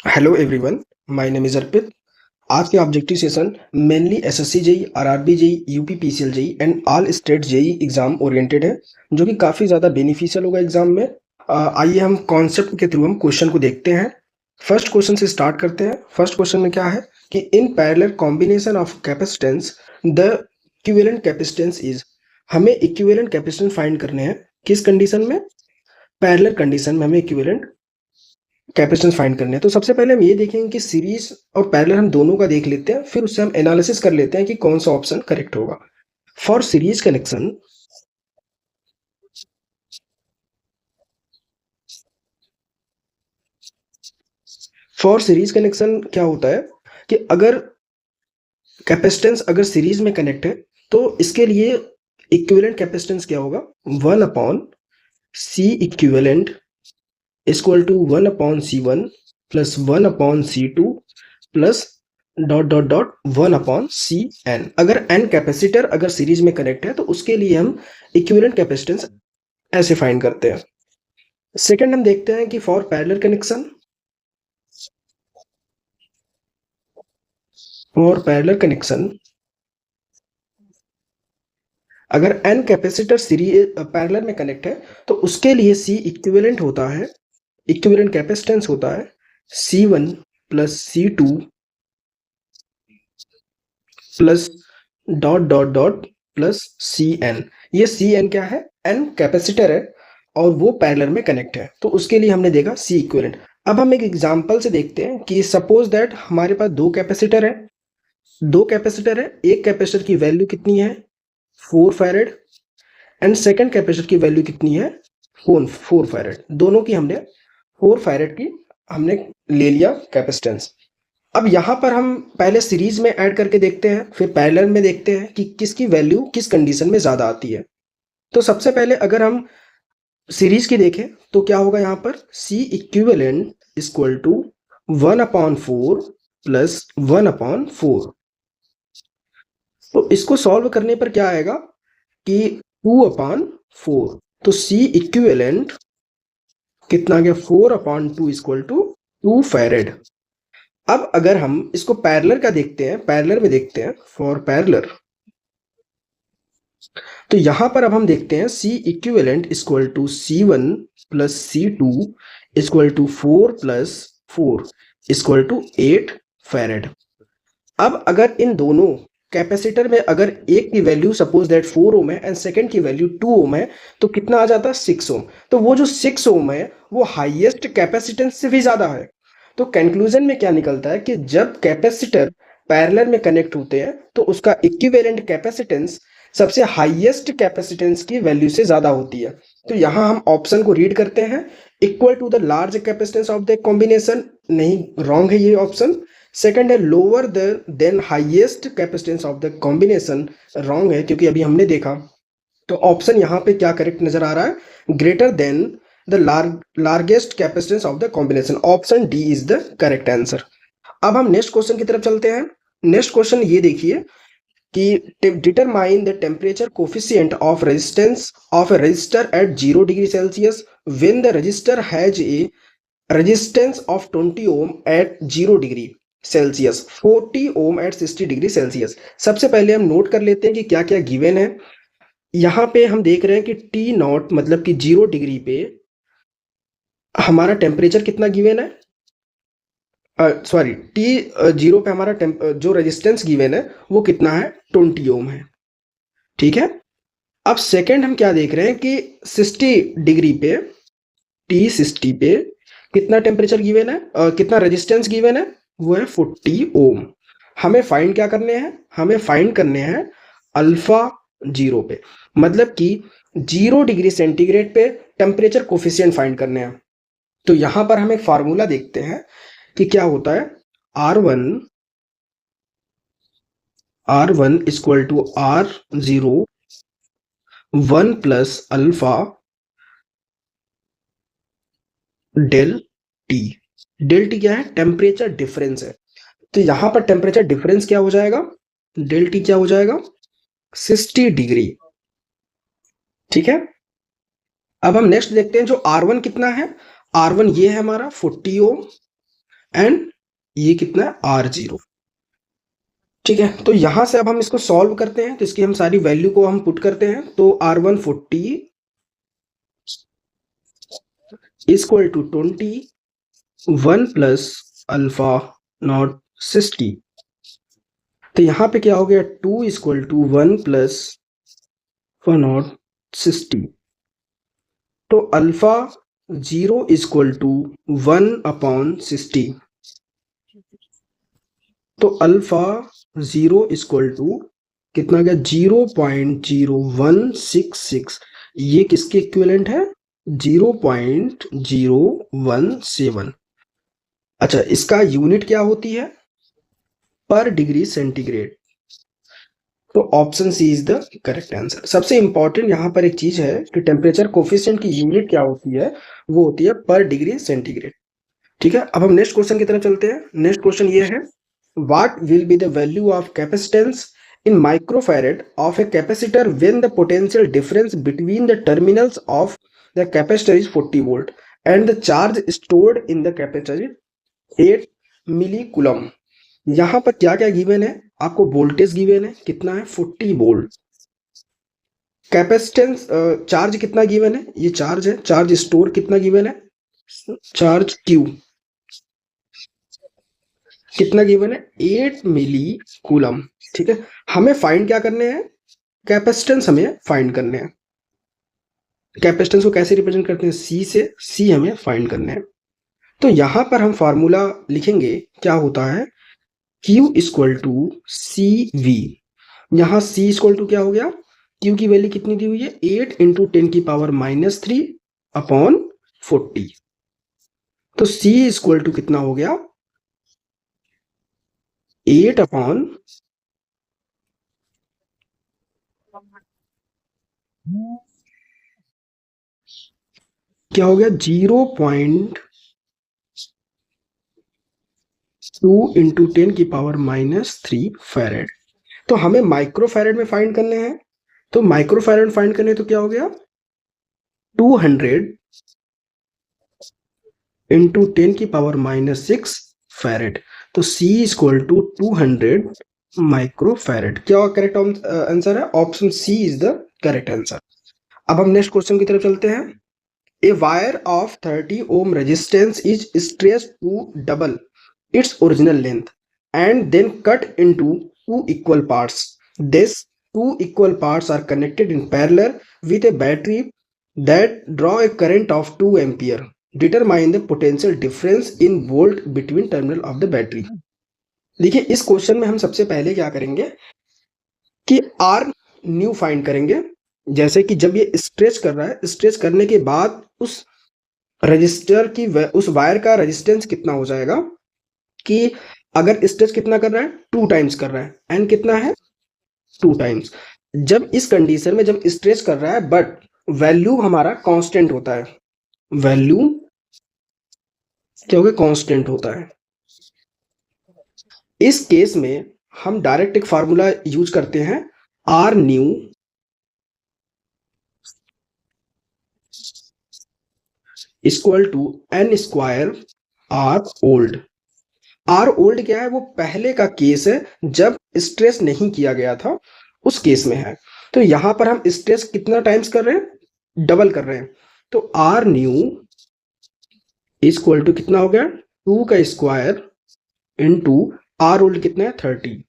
Hello everyone, my name is Arpit. आज के objective session mainly SSC JE, RRB JE, UP PCL JE and all state JE exam oriented है, जो कि काफ़ी ज़्यादा बेनिफिशियल होगा एग्जाम में। आइए हम कॉन्सेप्ट के थ्रू हम क्वेश्चन को देखते हैं। फर्स्ट क्वेश्चन से स्टार्ट करते हैं। फर्स्ट क्वेश्चन में क्या है कि in parallel combination of capacitance the equivalent capacitance is. हमें इक्विवेलेंट कैपेसिटेंस फाइंड करने हैं। किस कंडीशन में? पैरेलल कंडीशन में हमें इक्विवेलेंट कैपेसिटेंस फाइंड करने हैं। तो सबसे पहले हम ये देखेंगे कि सीरीज और पैरेलल हम दोनों का देख लेते हैं, फिर उससे हम एनालिसिस कर लेते हैं कि कौन सा ऑप्शन करेक्ट होगा। For series connection, for series connection क्या होता है कि अगर कैपेसिटेंस अगर सीरीज में कनेक्ट है तो इसके लिए इक्विवेलेंट कैपेसिटेंस क्या होगा? 1/C equivalent equal to 1/C1 plus 1/C2 plus dot dot dot 1/Cn। अगर n कैपेसिटर अगर सीरीज में कनेक्ट है तो उसके लिए हम इक्विवेलेंट कैपेसिटेंस ऐसे फाइंड करते हैं। सेकंड हम देखते हैं कि for parallel connection, for parallel connection अगर n कैपेसिटर सीरीज पैरेलल में कनेक्ट है तो उसके लिए C इक्विवेलेंट होता है, इक्विवेलेंट कैपेसिटेंस होता है C1 plus C2 plus dot dot dot plus Cn। ये Cn क्या है? n कैपेसिटर है और वो पैरेलल में कनेक्ट है, तो उसके लिए हमने देखा C इक्विवेलेंट। अब हम एक एग्जांपल से देखते हैं कि सपोज दैट हमारे पास दो कैपेसिटर है, एक कैपेसिटर की वैल्यू कितनी है? 4 फैरेड एंड सेकंड कैपेसिटर की वैल्यू कितनी है? 4 फैरेड। दोनों की हमने 4 फैरेड की हमने ले लिया कैपेसिटेंस। अब यहाँ पर हम पहले सीरीज में ऐड करके देखते हैं, फिर पैरेलल में देखते हैं कि किसकी वैल्यू किस कंडीशन में ज़्यादा आती है। तो सबसे पहले अगर हम सीरीज की देखें तो क्या होगा यहाँ पर? C equivalent equal to 1/4 plus 1/4। तो इसको सॉल्व करने पर क्या आएगा कि 2/4। तो C इक्विवेलेंट कितना आ गया? 4/2 इक्वल टू 2 फैरेड। अब अगर हम इसको पैरेलल का देखते हैं, पैरेलल में देखते हैं फॉर पैरेलल, तो यहां पर अब हम देखते हैं C equivalent equal to C1 plus C2 equal to 4 plus 4 equal to 8 farad. अब अगर इन दोनों कैपेसिटर में अगर एक की वैल्यू सपोज दैट 4 ओम है एंड सेकंड की वैल्यू 2 ओम है तो कितना आ जाता है? 6 ओम। तो वो जो 6 ओम है वो हाईएस्ट कैपेसिटेंस से भी ज्यादा है। तो कंक्लूजन में क्या निकलता है कि जब कैपेसिटर पैरेलल में कनेक्ट होते हैं तो उसका इक्विवेलेंट कैपेसिटेंस सबसे हाईएस्ट कैपेसिटेंस की वैल्यू से ज्यादा होती है। तो यहाँ हम ऑप्शन को रीड करते हैं, equal to the large capacitance of the combination. नहीं, रॉन्ग है ये ऑप्शन। सेकंड है lower than highest capacitance of the combination, wrong है क्योंकि अभी हमने देखा। तो ऑप्शन यहाँ पे क्या करेक्ट नजर आ रहा है? Greater then the largest capacitance of the combination, option D is the correct answer. अब हम नेक्स्ट क्वेश्चन की तरफ चलते हैं। नेक्स्ट क्वेश्चन ये देखिए कि determine the temperature coefficient of resistance of a resistor at 0 degree Celsius when the resistor has a resistance of 20 ohm at 0 degree Celsius, 40 ohm at 60 degree Celsius. सबसे पहले हम नोट कर लेते हैं कि क्या क्या गिवन है। यहाँ पे हम देख रहे हैं कि टी नॉट मतलब कि 0 डिग्री पे हमारा टेम्परेचर कितना गिवन है? सॉरी, टी 0 पे हमारा जो रेजिस्टेंस गिवन है वो कितना है? 20 ओम है। ठीक है। अब सेकंड हम क्या देख रहे हैं कि 60 डिग्री पे, टी 60 पे कितना टेम्परेचर गिवन है, कितना रेजिस्टेंस गिवन है? वो है 40 ओम। हमें फाइंड क्या करने हैं? हमें फाइंड करने हैं अल्फा 0 पे, मतलब कि 0 डिग्री सेंटीग्रेड पे टेम्परेचर कोफिशिएंट फाइंड करने हैं। तो यहां पर हम एक फार्मूला देखते हैं कि क्या होता है। R1 equal to R0 1 plus alpha del T. Del T क्या है? टेम्परेचर डिफरेंस है। तो यहां पर टेम्परेचर डिफरेंस क्या हो जाएगा? डेल टी क्या हो जाएगा? 60 डिग्री। ठीक है। अब हम नेक्स्ट देखते हैं जो R1 कितना है। R1 ये है हमारा 40 ओम एंड ये कितना है R0। ठीक है, तो यहां से अब हम इसको सॉल्व करते हैं, तो इसकी हम सारी वैल्यू को हम पुट करते हैं। तो R1 40 equal to 20 1 plus alpha naught 60। तो यहाँ पे क्या हो गया, 2 equal to 1 plus alpha naught 60। तो अल्फा 0 इक्वल टू 1 अपॉन 60। तो अल्फा 0 इक्वल टू कितना गया, 0.0166। ये किसके इक्विवेलेंट है, 0.017। अच्छा, इसका यूनिट क्या होती है, पर डिग्री सेंटीग्रेड। तो option C is the correct answer. सबसे इंपॉर्टेंट यहाँ पर एक चीज है कि टेम्परेचर कोफिशिएंट की यूनिट क्या होती है, वो होती है पर डिग्री सेंटीग्रेड। ठीक है, अब हम नेक्स्ट क्वेश्चन की तरफ चलते हैं। नेक्स्ट क्वेश्चन ये है, what will be the value of capacitance in microfarad of a capacitor when the potential difference between the terminals of the capacitor is 40 volt and the charge stored in the capacitor is 8 मिलीकूलम। यहां पर क्या क्या given है, आपको voltage given है, कितना है 40 volt. Capacitance charge कितना गिवन है, ये चार्ज है, चार्ज स्टोर कितना गिवन है, चार्ज क्यू कितना गिवन है, 8 मिली कूलम। ठीक है, हमें फाइंड क्या करने हैं, कैपेसिटेंस हमें फाइंड करने हैं। कैपेसिटेंस को कैसे रिप्रेजेंट करते हैं, सी से, सी हमें फाइंड करने हैं। तो यहां पर हम फार्मूला लिखेंगे, क्या होता है, Q equal to C V. यहां C इक्वल टू क्या हो गया, Q की वैल्यू कितनी दी हुई है, 8 इंटू 10 की पावर -3 अपॉन 40। तो C इक्वल टू कितना हो गया, 8 अपॉन क्या हो गया, 0.2 इंटू 10 की पावर -3 फेरेड। तो हमें माइक्रोफेरेड में फाइंड करने हैं। तो माइक्रोफेरेड फाइंड करने तो क्या हो गया, 200 इंटू 10 की पावर -6 फेरेड। तो C इक्वल टू 200 माइक्रोफेरेड। क्या करेक्ट आंसर है, option C is the correct answer. अब हम नेक्स्ट क्वेश्चन की तरफ चलते हैं। A wire of 30 ohm resistance is stretched to double its original length and then cut into two equal parts. These two equal parts are connected in parallel with a battery that draw a current of 2 ampere. Determine the potential difference in volt between terminal of the battery. देखिए, इस question में हम सबसे पहले क्या करेंगे कि are new find करेंगे। जैसे कि जब ये स्ट्रेच कर रहा है, स्ट्रेच करने के बाद उस रजिस्टर की उस वायर का रेजिस्टेंस कितना हो जाएगा, कि अगर स्ट्रेच कितना कर रहा है, 2 टाइम्स कर रहा है, एन कितना है 2 टाइम्स। जब इस कंडीशन में जब स्ट्रेच कर रहा है बट वैल्यू हमारा कांस्टेंट होता है, वैल्यू क्या हो गया, कांस्टेंट होता है। इस केस में हम डायरेक्ट एक फार्मूला यूज करते हैं, R new equal to N square R old. R old क्या है, वो पहले का केस है जब स्ट्रेस नहीं किया गया था, उस केस में है। तो यहां पर हम स्ट्रेस कितना टाइम्स कर रहे हैं, डबल कर रहे हैं। तो आर न्यू इक्वल टू कितना हो गया, 2 का स्क्वायर इंटू आर ओल्ड कितना है 30।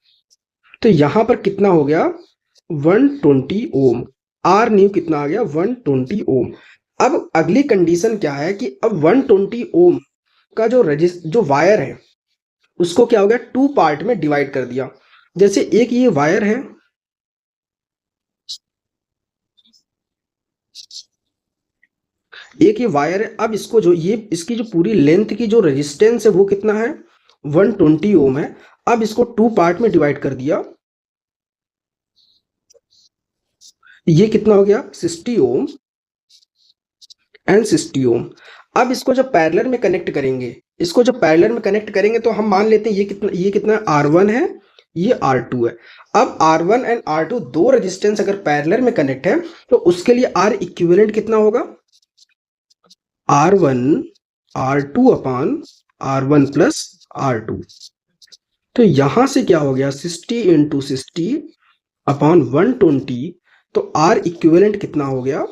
तो यहां पर कितना हो गया, 120 ओम। आर न्यू कितना आ गया, 120 ओम। अब अगली कंडीशन क्या है कि अब 120 ओम का जो वायर है उसको क्या हो गया, 2 पार्ट में डिवाइड कर दिया। जैसे एक ये वायर है, एक ये वायर है, अब इसको जो ये इसकी जो पूरी लेंथ की जो रेजिस्टेंस है वो कितना है, 120 ओम है। अब इसको 2 पार्ट में डिवाइड कर दिया, ये कितना हो गया 60 ओम एंड 60 ओम। अब इसको जब पैरेलल में कनेक्ट करेंगे, इसको जब पैरेलल में कनेक्ट करेंगे तो हम मान लेते हैं ये कितना R1 है, ये R2 है। अब R1 एंड R2 दो रेजिस्टेंस अगर पैरेलल में कनेक्ट है तो उसके लिए R इक्विवेलेंट कितना होगा, R1 R2 upon R1 plus R2। तो यहां से क्या हो गया, 60 इंटू 60 अपॉन 120, तो R इक्विवेलेंट कितना हो गया,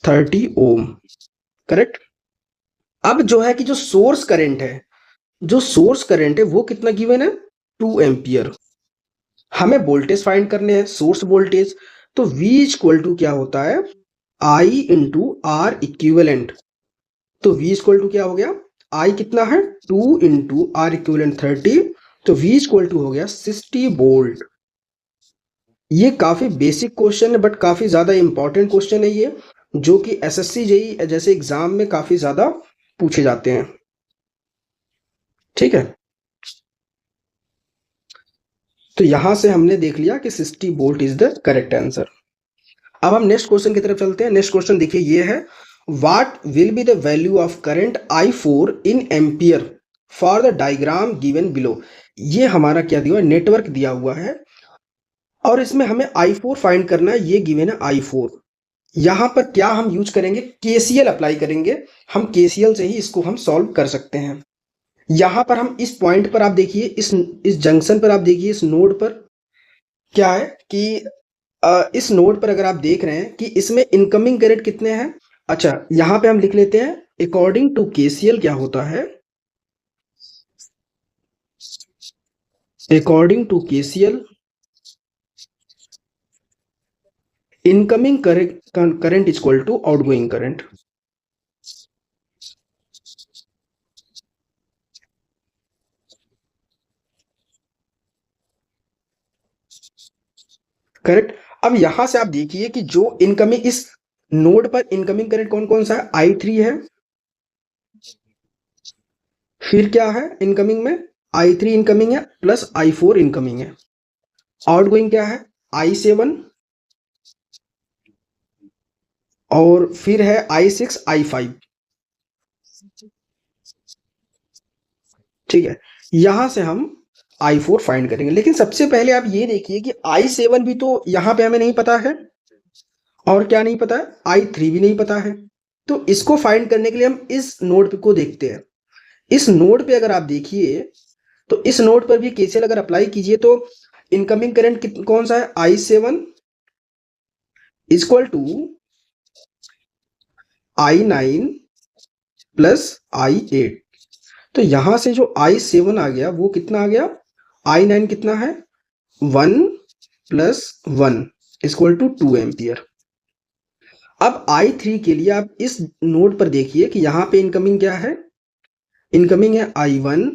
30 ओम। करेक्ट। अब जो है कि जो सोर्स करंट है, जो सोर्स करंट है वो कितना गिवन है, 2 एम्पियर। हमें वोल्टेज फाइंड करने हैं, सोर्स वोल्टेज। तो V इक्वल टू क्या होता है, I इंटू आर इक्विवेलेंट। तो V इक्वल टू क्या हो गया, I कितना है 2 इंटू आर इक्विवेलेंट 30, तो V इक्वल टू हो गया 60 वोल्ट। ये काफी बेसिक क्वेश्चन है बट काफी ज्यादा इंपॉर्टेंट क्वेश्चन है ये, जो कि एसएससी जेई जैसे एग्जाम में काफी ज्यादा पूछे जाते हैं। ठीक है, तो यहां से हमने देख लिया कि 60 volt is the correct answer. अब हम नेक्स्ट क्वेश्चन की तरफ चलते हैं। नेक्स्ट क्वेश्चन देखिए ये है, what will be the value of current I4 in ampere for the diagram given below. ये हमारा क्या दिया हुआ है, नेटवर्क दिया हुआ है और इसमें हमें I4 फाइंड करना है। ये गिवन है I4। यहां पर क्या हम यूज करेंगे, केसीएल अप्लाई करेंगे। हम केसीएल से ही इसको हम सॉल्व कर सकते हैं। यहां पर हम इस पॉइंट पर आप देखिए, इस जंक्शन पर आप देखिए, इस नोड पर क्या है कि इस नोड पर अगर आप देख रहे हैं कि इसमें इनकमिंग करंट कितने हैं। अच्छा, यहां पे हम लिख लेते हैं अकॉर्डिंग टू केसीएल क्या होता है, according to KCL incoming current equal to outgoing current. Correct. अब यहां से आप देखिए कि जो इनकमिंग, इस नोड पर इनकमिंग करंट कौन कौन सा है, I3 है, फिर क्या है इनकमिंग में, I3 इनकमिंग है प्लस I4 इनकमिंग है। आउटगोइंग क्या है, I7 और फिर है I6 I5। ठीक है, यहां से हम I4 फाइंड करेंगे। लेकिन सबसे पहले आप ये देखिए कि I7 भी तो यहां पे हमें नहीं पता है, और क्या नहीं पता है, I3 भी नहीं पता है। तो इसको फाइंड करने के लिए हम इस नोड को देखते हैं। इस नोड पे अगर आप देखिए तो इस नोड पर भी केसीएल अगर अप्लाई कीजिए तो इनकमिंग करंट कौन सा है, I7 equal to I9 plus I8। तो यहां से जो I7 आ गया वो कितना आ गया, I9 कितना है 1 प्लस 1 इक्वल टू 2 एम्पियर। अब I3 के लिए आप इस नोड पर देखिए कि यहां पे इनकमिंग क्या है, इनकमिंग है I1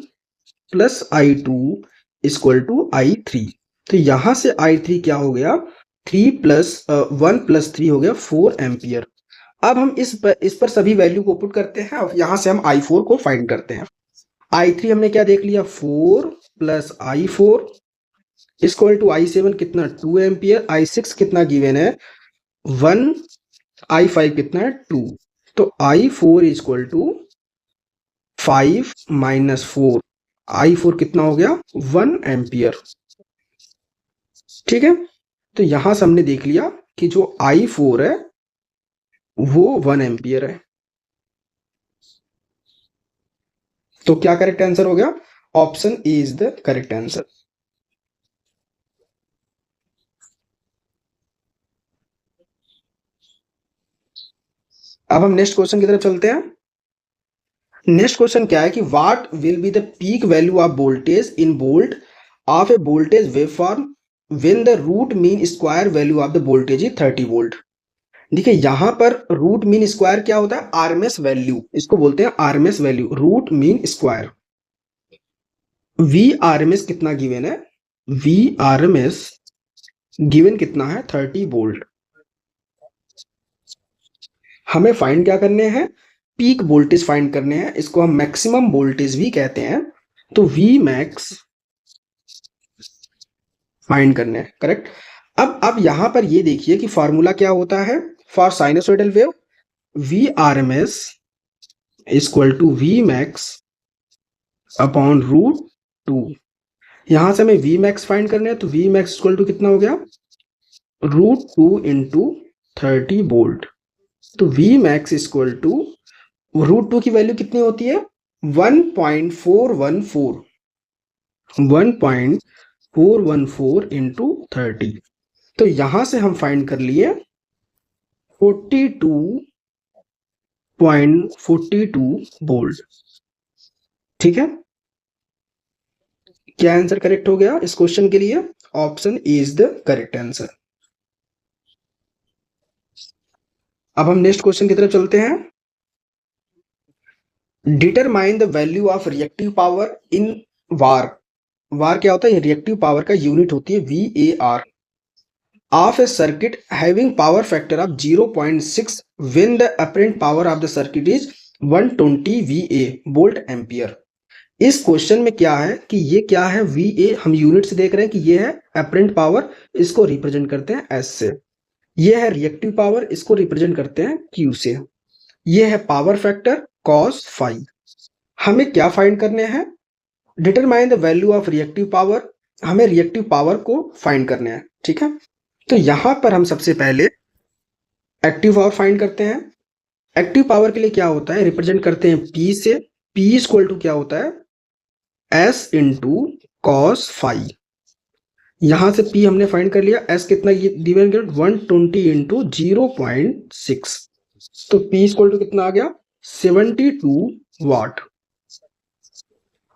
plus I2 equal to I3। तो यहां से I3 क्या हो गया, 3 प्लस 1 प्लस 3 हो गया 4 एम्पियर। अब हम इस पर सभी वैल्यू को पुट करते हैं और यहां से हम I4 को फाइंड करते हैं। I3 हमने क्या देख लिया, 4 plus I4 equal to I7 कितना 2 एम्पियर, I6 कितना गिवन है 1, I5 कितना है 2। तो I4 equal to 5 minus 4, I4 कितना हो गया 1 एम्पियर। ठीक है, तो यहां से हमने देख लिया कि जो I4 है वो 1 एम्पियर है। तो क्या करेक्ट आंसर हो गया, option A is the correct answer. अब हम नेक्स्ट क्वेश्चन की तरफ चलते हैं। नेक्स्ट क्वेश्चन क्या है कि what will be the peak value of voltage in volt of a voltage waveform when the root mean square value of the voltage is 30 volt. देखिए यहां पर रूट मीन स्क्वायर क्या होता है, आरएमएस वैल्यू, इसको बोलते हैं RMS value, root mean square. V RMS कितना गिवन है, वी आरएमएस गिवन कितना है 30 वोल्ट। हमें फाइंड क्या करने हैं, पीक वोल्टेज फाइंड करने हैं, इसको हम मैक्सिमम वोल्टेज भी कहते हैं। तो वी मैक्स फाइंड करने हैं। करेक्ट। अब यहां पर ये देखिए कि फॉर्मूला क्या होता है for sinusoidal wave, V R M S equal to V max upon root 2। यहां से हमें वी मैक्स फाइंड करने हैं, तो वी मैक्स इक्वल टू कितना हो गया, रूट 2 इंटू 30 वोल्ट। तो V max equal to root 2 की वैल्यू कितनी होती है 1.414 इंटू 30। तो यहां से हम फाइंड कर लिए 42.42 वोल्ट। ठीक है, क्या आंसर करेक्ट हो गया इस क्वेश्चन के लिए? Option A is the correct answer. अब हम नेक्स्ट क्वेश्चन की तरफ चलते हैं। Determine the value of reactive power in var. Var क्या होता है? रिएक्टिव पावर का यूनिट होती है VAR of a circuit having power factor of 0.6 when the apparent power of the circuit is 120 VA volt ampere. इस question में क्या है कि ये क्या है? VA हम यूनिट से देख रहे हैं कि ये है अपरेंट पावर, इसको रिप्रेजेंट करते हैं S से। ये है रिएक्टिव पावर, इसको रिप्रेजेंट करते हैं Q से। ये है पावर फैक्टर cos फाई। हमें क्या फाइंड करने हैं? Determine the value of reactive power. हमें रिएक्टिव पावर को फाइंड करना है। ठीक है, तो यहां पर हम सबसे पहले एक्टिव पावर फाइंड करते हैं। एक्टिव पावर के लिए क्या होता है? रिप्रेजेंट करते हैं P से। P इक्वल टू क्या होता है? S into cos phi. यहां से P हमने फाइंड कर लिया। S कितना गिवन? 120 इंटू 0.6। तो P इक्वल टू कितना आ गया? 72 वाट।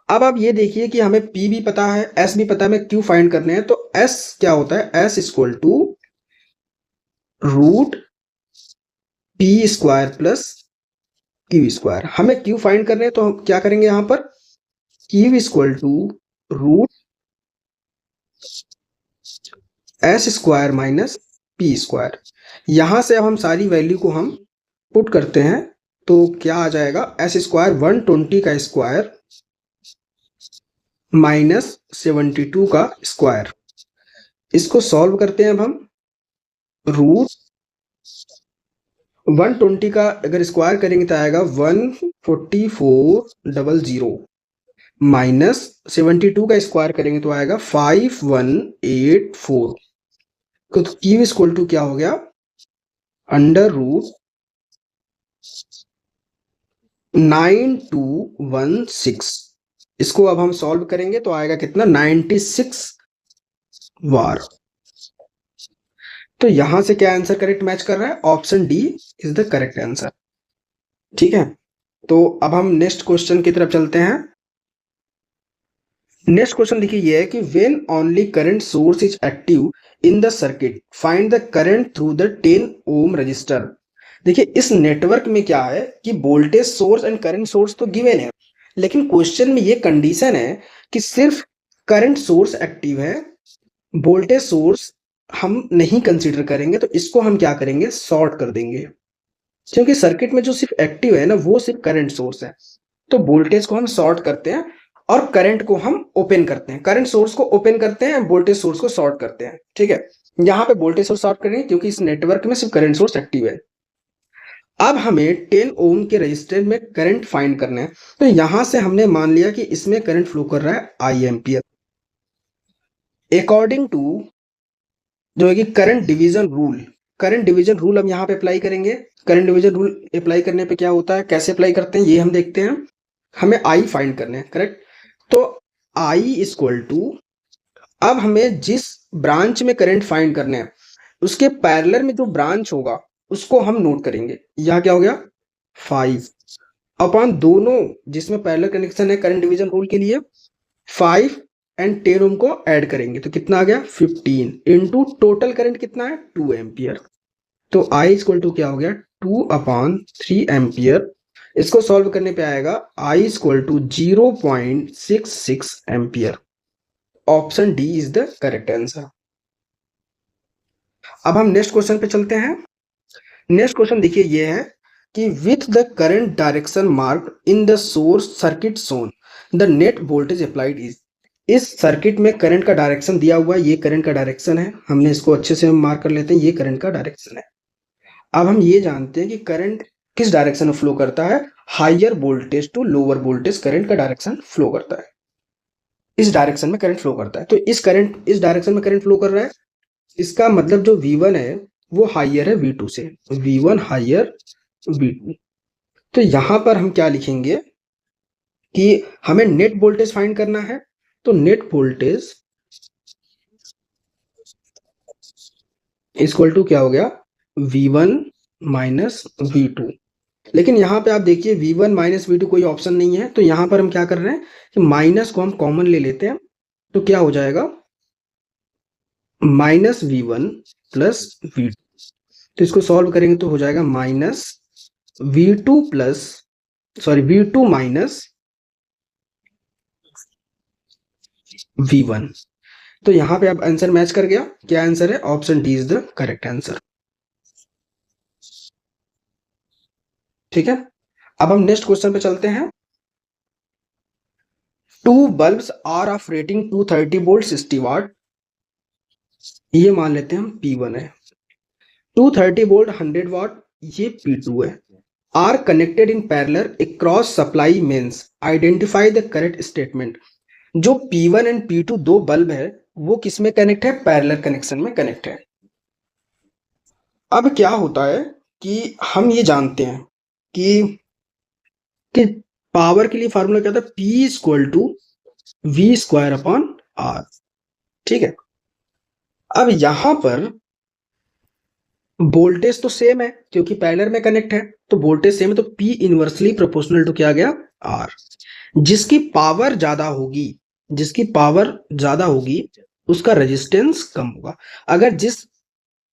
अब आप ये देखिए कि हमें P भी पता है, S भी पता है, हमें Q फाइंड करने हैं। तो S क्या होता है? S equal to root P square plus Q square. हमें Q फाइंड करने हैं तो हम क्या करेंगे? यहां पर Q equal to root S square minus P square. यहां से अब हम सारी वैल्यू को हम पुट करते हैं तो क्या आ जाएगा? S स्क्वायर 120 का स्क्वायर माइनस 72 का स्क्वायर। इसको सॉल्व करते हैं अब हम। रूट 120 का अगर स्क्वायर करेंगे तो आएगा 14400 माइनस 72 का स्क्वायर करेंगे तो आएगा 5184। तो Q इक्वल टू क्या हो गया? Under root 9216। इसको अब हम सॉल्व करेंगे तो आएगा कितना? 96 वार। तो यहां से क्या आंसर करेक्ट मैच कर रहा है? Option D is the correct answer. ठीक है, तो अब हम नेक्स्ट क्वेश्चन की तरफ चलते हैं। नेक्स्ट क्वेश्चन देखिए ये है कि when only current source is active in the circuit find the current through the 10 ohm resistor. देखिए इस नेटवर्क में क्या है कि voltage source and current source तो गिवन है, लेकिन क्वेश्चन में ये कंडीशन है कि सिर्फ करंट सोर्स एक्टिव है, वोल्टेज सोर्स हम नहीं कंसीडर करेंगे। तो इसको हम क्या करेंगे? शॉर्ट कर देंगे, क्योंकि सर्किट में जो सिर्फ एक्टिव है ना वो सिर्फ करंट सोर्स है। तो वोल्टेज को हम शॉर्ट करते हैं और करंट को हम ओपन करते हैं। करंट सोर्स को ओपन करते हैं, वोल्टेज सोर्स को शॉर्ट करते हैं। ठीक है, यहाँ पे वोल्टेज सोर्स शॉर्ट करेंगे क्योंकि इस नेटवर्क में सिर्फ करंट सोर्स एक्टिव है। अब हमें 10 ओम के रेजिस्टर में करंट फाइंड करना है। तो यहां से हमने मान लिया कि इसमें करंट फ्लो कर रहा है I एम्पियर। अकॉर्डिंग टू जो है कि current division rule, current division rule हम यहाँ पे अप्लाई करेंगे। करंट डिवीजन रूल अप्लाई करने पे क्या होता है, कैसे अप्लाई करते हैं ये हम देखते हैं। हमें I फाइंड करने हैं, करेक्ट। तो I इक्वल टू, अब हमें जिस ब्रांच में करंट फाइंड करने हैं उसके पैरेलल में जो ब्रांच होगा उसको हम नोट करेंगे। यह क्या हो गया? 5 अपॉन दोनों जिसमें पैरेलल कनेक्शन है करंट डिवीजन रूल के लिए 5 एंड 10 ओम को ऐड करेंगे तो कितना आ गया? 15 इंटू टोटल करंट कितना है? 2 एम्पियर। तो I इक्वल टू क्या हो गया? 2/3 एम्पियर। इसको सॉल्व करने पे आएगा I equal to 0.66 ampere. Option D is the correct answer. अब हम नेक्स्ट क्वेश्चन पे चलते हैं। नेक्स्ट क्वेश्चन देखिए ये है कि with the current direction mark in the source circuit Son the net voltage applied is. इस सर्किट में करंट का डायरेक्शन दिया हुआ है, ये करंट का डायरेक्शन है। हमने इसको अच्छे से मार्क कर लेते हैं, ये करंट का डायरेक्शन है। अब हम ये जानते हैं कि करंट किस डायरेक्शन में फ्लो करता है? Higher voltage to lower voltage current का डायरेक्शन फ्लो करता है, इस डायरेक्शन में करंट फ्लो करता है। तो इस डायरेक्शन में करंट फ्लो कर रहा है, इसका मतलब जो V1 है वो हायर है V2 से। V1 higher V2। तो यहां पर हम क्या लिखेंगे? कि हमें नेट वोल्टेज फाइंड करना है, तो नेट वोल्टेज इक्वल टू क्या हो गया, V1 माइनस V2। लेकिन यहाँ पे आप देखिए V1 माइनस V2 कोई ऑप्शन नहीं है, तो यहाँ पर हम क्या कर रहे हैं कि माइनस को हम कॉमन ले लेते हैं, तो क्या हो जाएगा -V1 प्लस V2। तो इसको सॉल्व करेंगे तो हो जाएगा -V2 plus V2 minus V1। तो यहाँ पे अब आंसर मैच कर गया। क्या आंसर है, option D is the correct answer. ठीक है, अब हम नेक्स्ट क्वेश्चन पे चलते हैं। Two bulbs are of rating 230 volt 60 watt, ये मान लेते हैं हम P1 है। 230 वोल्ट 100 वाट, ये P2 है। Are connected in parallel across supply mains, identify the correct statement. जो P1 एंड P2 दो बल्ब है वो किस में कनेक्ट है, पैरेलल कनेक्शन में कनेक्ट है। अब क्या होता है कि हम ये जानते हैं कि पावर के लिए फार्मूला क्या था, P equal to V square upon R। ठीक है, अब यहां पर वोल्टेज तो सेम है क्योंकि पैरेलल में कनेक्ट है, तो वोल्टेज सेम है, तो P इनवर्सली प्रोपोर्शनल टू क्या आ गया, R। जिसकी पावर ज्यादा होगी, जिसकी पावर ज्यादा होगी उसका रेजिस्टेंस कम होगा। अगर जिस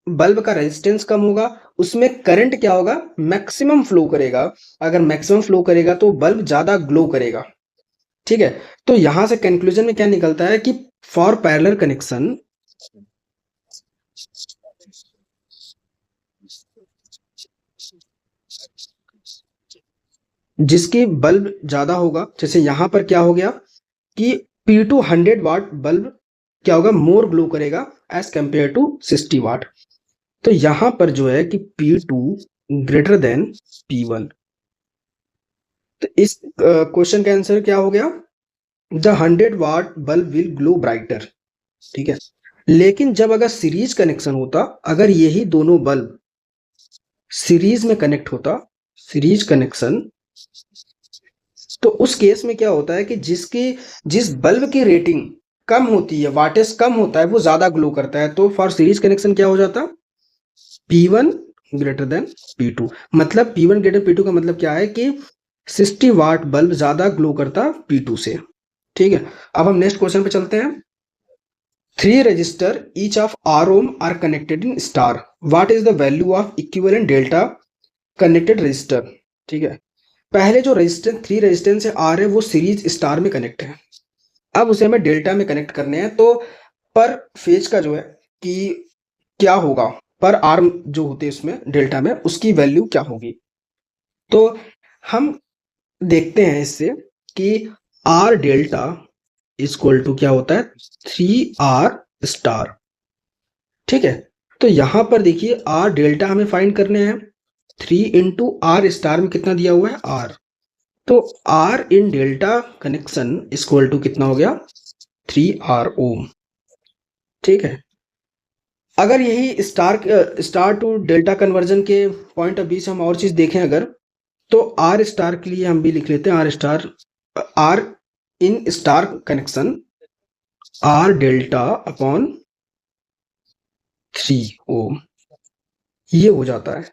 बल्ब का रेजिस्टेंस कम होगा उसमें करंट क्या होगा, मैक्सिमम फ्लो करेगा। अगर मैक्सिमम फ्लो करेगा तो बल्ब ज्यादा ग्लो करेगा। ठीक है, तो यहां से कंक्लूजन में क्या निकलता है कि फॉर पैरेलल कनेक्शन जिसकी बल्ब ज्यादा होगा, जैसे यहां पर क्या हो गया कि P2 100 वाट बल्ब क्या होगा, मोर ग्लो करेगा एज कंपेयर टू 60 वाट। तो यहां पर जो है कि P2 ग्रेटर देन P1। तो इस क्वेश्चन का आंसर क्या हो गया, the 100 watt bulb will glow brighter. ठीक है, लेकिन जब अगर सीरीज कनेक्शन होता, अगर यही दोनों बल्ब सीरीज में कनेक्ट होता, सीरीज कनेक्शन, तो उस केस में क्या होता है कि जिस बल्ब की रेटिंग कम होती है, वाटेज कम होता है, वो ज्यादा ग्लो करता है। तो फॉर सीरीज कनेक्शन क्या हो जाता, P1 ग्रेटर देन P2। मतलब P1 ग्रेटर P2 का मतलब क्या है कि 60 वाट बल्ब ज्यादा ग्लो करता P2 से। ठीक है, अब हम नेक्स्ट क्वेश्चन पे चलते हैं। 3 resistor each of R ohm are connected in star, what is the value of equivalent delta connected resistor. ठीक है, पहले जो रेजिस्टेंस 3 रेजिस्टेंस है R है वो सीरीज स्टार में कनेक्ट है। अब उसे हमें डेल्टा में कनेक्ट करने हैं, तो पर फेज का जो है कि क्या होगा, पर आर्म जो होते हैं उसमें डेल्टा में उसकी वैल्यू क्या होगी। तो हम देखते हैं इससे कि आर डेल्टा इक्वल टू क्या होता है, 3R स्टार। ठीक है, तो यहां पर देखिए आर डेल्टा हमें फाइंड करने हैं, 3 इंटू आर स्टार में कितना दिया हुआ है R। तो R in delta connection equal to कितना हो गया, 3R ओम। ठीक है, अगर यही स्टार टू डेल्टा कन्वर्जन के पॉइंट ऑफ व्यू से हम और चीज देखें अगर, तो आर स्टार के लिए हम भी लिख लेते हैं R star, R in star connection R delta upon 3 ohm, ये हो जाता है।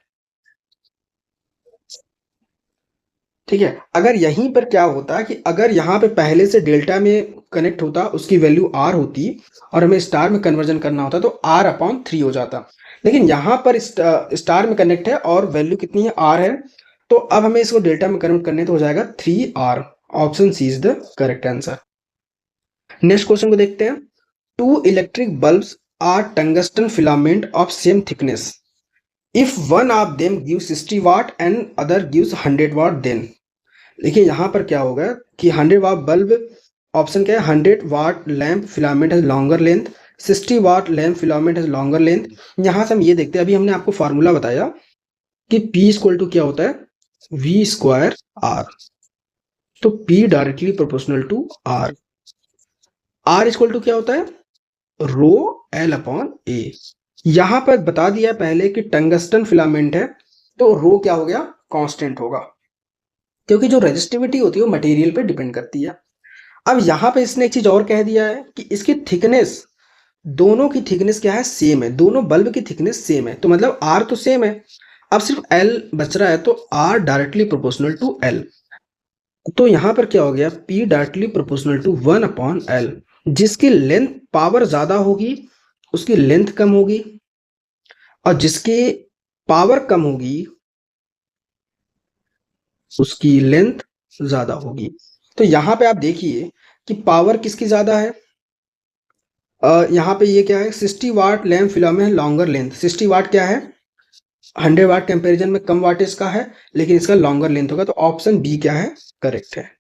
ठीक है, अगर यहीं पर क्या होता कि अगर यहाँ पे पहले से डेल्टा में कनेक्ट होता, उसकी वैल्यू R होती और हमें स्टार में कन्वर्जन करना होता तो R अपॉन 3 हो जाता। लेकिन यहाँ पर स्टार में कनेक्ट है और वैल्यू कितनी है, R है। तो अब हमें इसको डेल्टा में कन्वर्ट करने तो हो जाएगा 3R। Option C is the correct answer. Next question को देखते हैं। 2 electric bulbs are tungsten filament of same thickness, if one of them gives 60 watt and other gives 100 watt then. देखिए यहाँ पर क्या होगा कि 100 वाट बल्ब, ऑप्शन क्या है, 100 watt lamp filament has longer length, 60 watt lamp filament has longer length. यहाँ से हम ये देखते हैं, अभी हमने आपको फार्मूला बताया कि P इक्वल टू क्या होता है, V स्क्वायर R। तो P directly proportional to R। R equal to क्या होता है, रो L अपॉन A। यहाँ पर बता दिया पहले कि टंगस्टन फिलामेंट है तो रो क्या हो गया, कांस्टेंट होगा। क्योंकि जो रेजिस्टिविटी होती है वो मटेरियल पे डिपेंड करती है। अब यहाँ पे इसने एक चीज और कह दिया है कि इसकी थिकनेस, दोनों की थिकनेस क्या है, सेम है, दोनों बल्ब की थिकनेस सेम है, तो मतलब आर तो सेम है, अब सिर्फ एल बच रहा है, तो R directly proportional to L. तो यहाँ पर क्या हो गया, P directly proportional to 1/L। जिसकी लेंथ पावर ज्यादा होगी उसकी लेंथ कम होगी, और जिसकी पावर कम होगी उसकी लेंथ ज्यादा होगी। तो यहाँ पे आप देखिए कि पावर किसकी ज्यादा है। यहाँ पे ये क्या है, 60 वाट लैम्प फिलामेंट है, लॉन्गर लेंथ। 60 वाट क्या है, 100 वाट कंपैरिजन में कम वाटेज का है, लेकिन इसका लॉन्गर लेंथ होगा, तो ऑप्शन बी क्या है, करेक्ट है।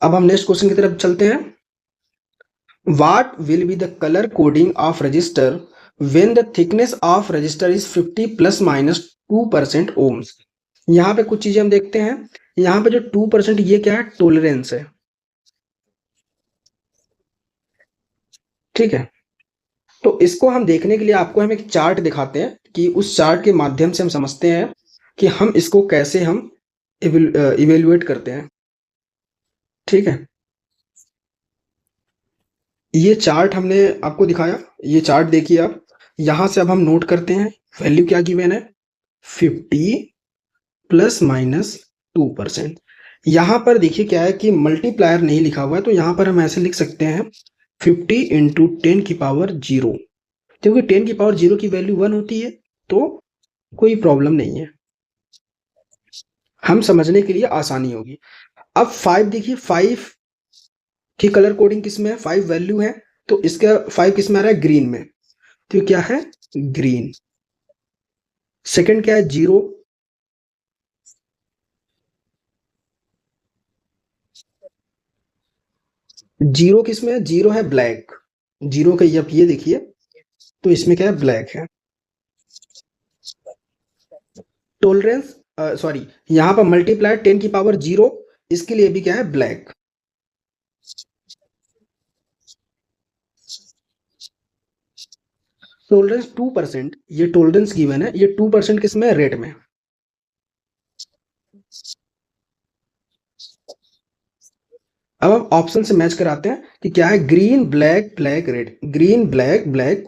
अब हम नेक्स्ट क्वेश्चन की तरफ चलते हैं। What will be the color coding of register when the thickness of register is 50 plus minus 2% ohms? यहाँ पे कुछ चीजें हम देखते हैं। यहाँ पे जो 2% ये क्या है, टोलरेंस है, ठीक है। तो इसको हम देखने के लिए आपको हम एक चार्ट दिखाते हैं कि उस चार्ट के माध्यम से हम समझते हैं कि हम इसको कैसे हम इवेल्युएट करते हैं, ठीक है। ये चार्ट हमने आपको दिखाया, ये चार्ट देखिए आप। यहां से अब हम नोट करते हैं वैल्यू क्या गिवन है, 50 प्लस माइनस 2%। यहां पर देखिए क्या है कि मल्टीप्लायर नहीं लिखा हुआ है, तो यहां पर हम ऐसे लिख सकते हैं 50 इंटू 10⁻0, क्योंकि 10⁻0 की वैल्यू 1 होती है, तो कोई प्रॉब्लम नहीं है, हम समझने के लिए आसानी होगी। अब 5 देखिए, 5 की कलर कोडिंग किस में है, 5 वैल्यू है, तो इसका 5 किस में आ रहा है, ग्रीन में, तो क्या है, ग्रीन। सेकंड क्या है, 0, जीरो किस में है, 0 है ब्लैक, 0 का जब ये देखिए तो इसमें क्या है, ब्लैक है। टोलरेंस, सॉरी, यहाँ पर मल्टीप्लाई 10⁻0, इसके लिए भी क्या है, ब्लैक। टोलरेंस 2%, ये टोलरेंस गिवन है, ये 2% किसमें, रेड में। अब हम ऑप्शन से मैच कराते हैं कि क्या है, green black black red, green black black,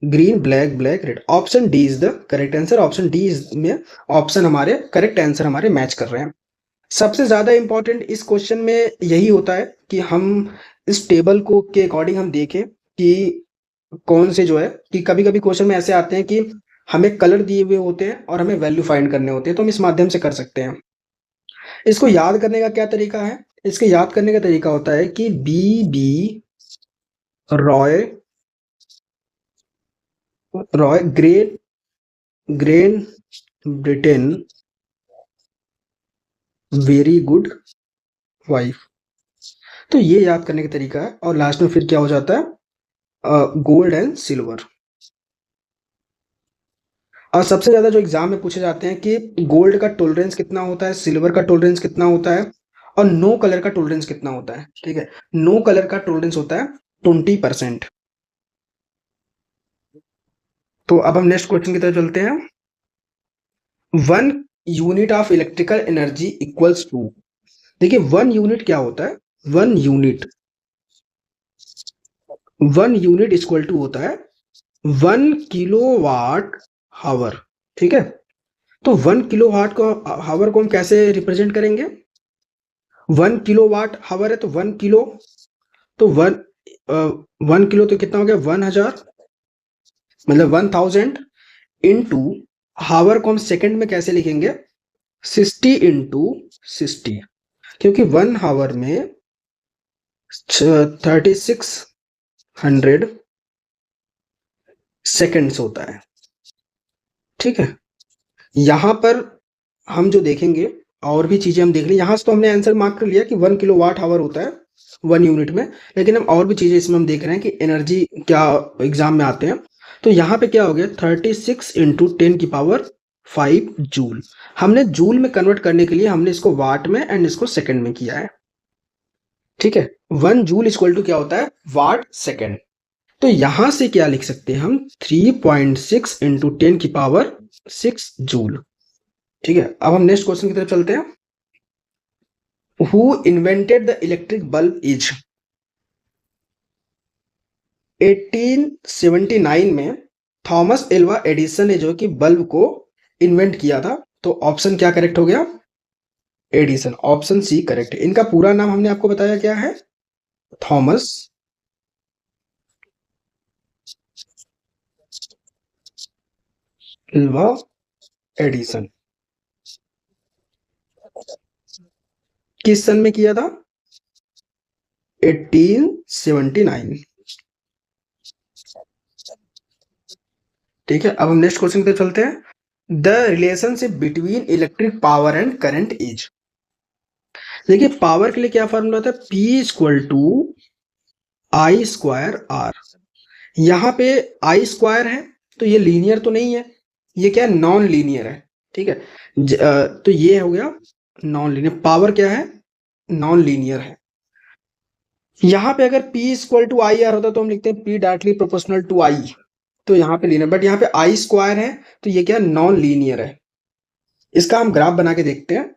green black black red. Option D is the correct answer, option D में ऑप्शन हमारे करेक्ट आंसर हमारे मैच कर रहे हैं। सबसे ज्यादा इंपॉर्टेंट इस क्वेश्चन में यही होता है कि हम इस टेबल को के अकॉर्डिंग हम देखें कि कौन से जो है, कि कभी कभी क्वेश्चन में ऐसे आते हैं कि हमें कलर दिए हुए होते हैं और हमें वैल्यू फाइंड करने होते हैं, तो हम इस माध्यम से कर सकते हैं। इसको याद करने का क्या तरीका है, इसके याद करने का तरीका होता है कि B Roy, Roy great grain Britain very good wife, तो ये याद करने का तरीका है। और लास्ट में फिर क्या हो जाता है, गोल्ड एंड सिल्वर। और सबसे ज्यादा जो एग्जाम में पूछे जाते हैं कि गोल्ड का टॉलरेंस कितना होता है, सिल्वर का टॉलरेंस कितना होता है, और नो कलर का टॉलरेंस कितना होता है, ठीक है। नो कलर का टॉलरेंस होता है 20%। तो अब हम नेक्स्ट क्वेश्चन की तरफ चलते हैं। 1 unit of electrical energy equals to, देखिए 1 यूनिट क्या होता है, 1 यूनिट, 1 यूनिट इक्वल टू होता है 1 किलोवाट हावर, ठीक है। तो 1 किलोवाट को हावर को हम कैसे रिप्रेजेंट करेंगे, 1 किलोवाट हावर है तो 1 किलो, तो 1 किलो तो कितना हो गया, 1000, मतलब 1000 इंटू हावर को हम सेकंड में कैसे लिखेंगे, 60 इंटू 60, क्योंकि 1 हावर में 3600 सेकंड्स होता है, ठीक है। यहां पर हम जो देखेंगे और भी चीजें हम देख लें, यहां से तो हमने आंसर मार्क कर लिया कि 1 किलोवाट आवर होता है 1 यूनिट में, लेकिन हम और भी चीजें इसमें हम देख रहे हैं कि एनर्जी क्या एग्जाम में आते हैं। तो यहाँ पे क्या हो गया, 36 इंटू 10⁵ जूल। हमने जूल में कन्वर्ट करने के लिए हमने इसको वाट में एंड इसको सेकंड में किया है, ठीक है। 1 जूल इक्वल टू क्या होता है, वाट सेकंड। तो यहां से क्या लिख सकते हैं हम, 3.6 इंटू 10⁶ जूल, ठीक है। अब हम नेक्स्ट क्वेश्चन की तरफ चलते हैं। Who invented the electric bulb is 1879 में थॉमस एल्वा एडिसन ने जो कि बल्ब को इन्वेंट किया था। तो ऑप्शन क्या करेक्ट हो गया? एडिसन। ऑप्शन सी करेक्ट है। इनका पूरा नाम हमने आपको बताया क्या है? Thomas Alva Edison. किस सन में किया था? 1879। ठीक है, अब हम नेक्स्ट क्वेश्चन पे चलते हैं। The relationship between electric power and current is. देखिए पावर के लिए क्या फॉर्मूला होता है? P equal to I square R. यहाँ पे आई स्क्वायर है तो ये लीनियर तो नहीं है, ये क्या है? नॉन लीनियर है। ठीक है, तो ये हो गया नॉन लीनियर। पावर क्या है? नॉन लीनियर है। यहाँ पे अगर P equal to I R होता तो हम लिखते हैं P directly proportional to I, तो यहाँ पे लीनियर। बट यहाँ पे आई स्क्वायर है तो ये क्या? नॉन लीनियर है। इसका हम ग्राफ बना के देखते हैं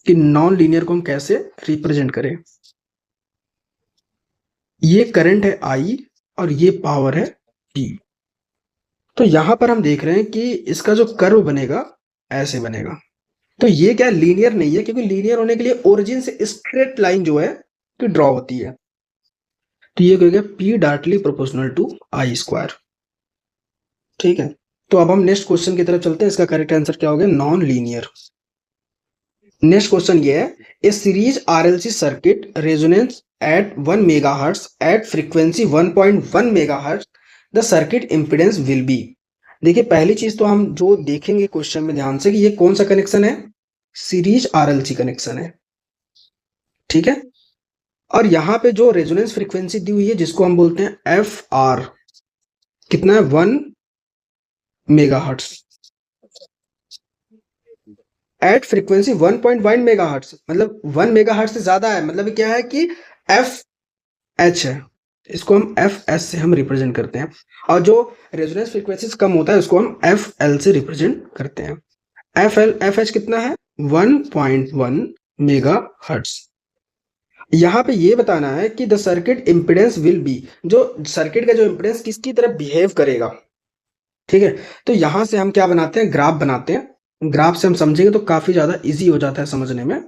कि नॉन लीनियर को हम कैसे रिप्रेजेंट करें। ये करंट है I और ये पावर है P। तो यहां पर हम देख रहे हैं कि इसका जो कर्व बनेगा ऐसे बनेगा। तो ये क्या? लीनियर नहीं है, क्योंकि लीनियर होने के लिए ओरिजिन से स्ट्रेट लाइन जो है तो ड्रॉ होती है। तो ये क्या? P directly proportional to I square. ठीक है, तो अब हम नेक्स्ट क्वेश्चन की तरफ चलते हैं। इसका करेक्ट आंसर क्या हो गया? Non linear. नेक्स्ट क्वेश्चन ये है, a series RLC circuit resonance at 1 megahertz at frequency 1.1 megahertz, the circuit impedance will be. देखिए पहली चीज तो हम जो देखेंगे क्वेश्चन में ध्यान से कि ये कौन सा कनेक्शन है? सीरीज आरएलसी कनेक्शन है। ठीक है, और यहाँ पे जो रेजोनेंस फ्रीक्वेंसी दी हुई है जिसको हम बोलते हैं एफ आर, कितना है? 1 मेगाहर्ट्ज एट फ्रीक्वेंसी 1.1 मेगाहर्ट्ज, मतलब 1 मेगाहर्ट्ज से ज्यादा है। मतलब क्या है कि एफ एच है, इसको हम एफ एस से हम रिप्रेजेंट करते हैं। और जो रेजोनेंस फ्रीक्वेंसी कम होता है उसको हम एफ एल से रिप्रेजेंट करते हैं। एफ एल एफ एच कितना है? 1.1 मेगा हर्ट्ज। यहाँ पे ये बताना है कि the circuit impedance will be, जो सर्किट का जो इम्पिडेंस किसकी तरफ बिहेव करेगा। ठीक है, तो यहां से हम क्या बनाते हैं? ग्राफ बनाते हैं। ग्राफ से हम समझेंगे तो काफी ज्यादा इजी हो जाता है समझने में।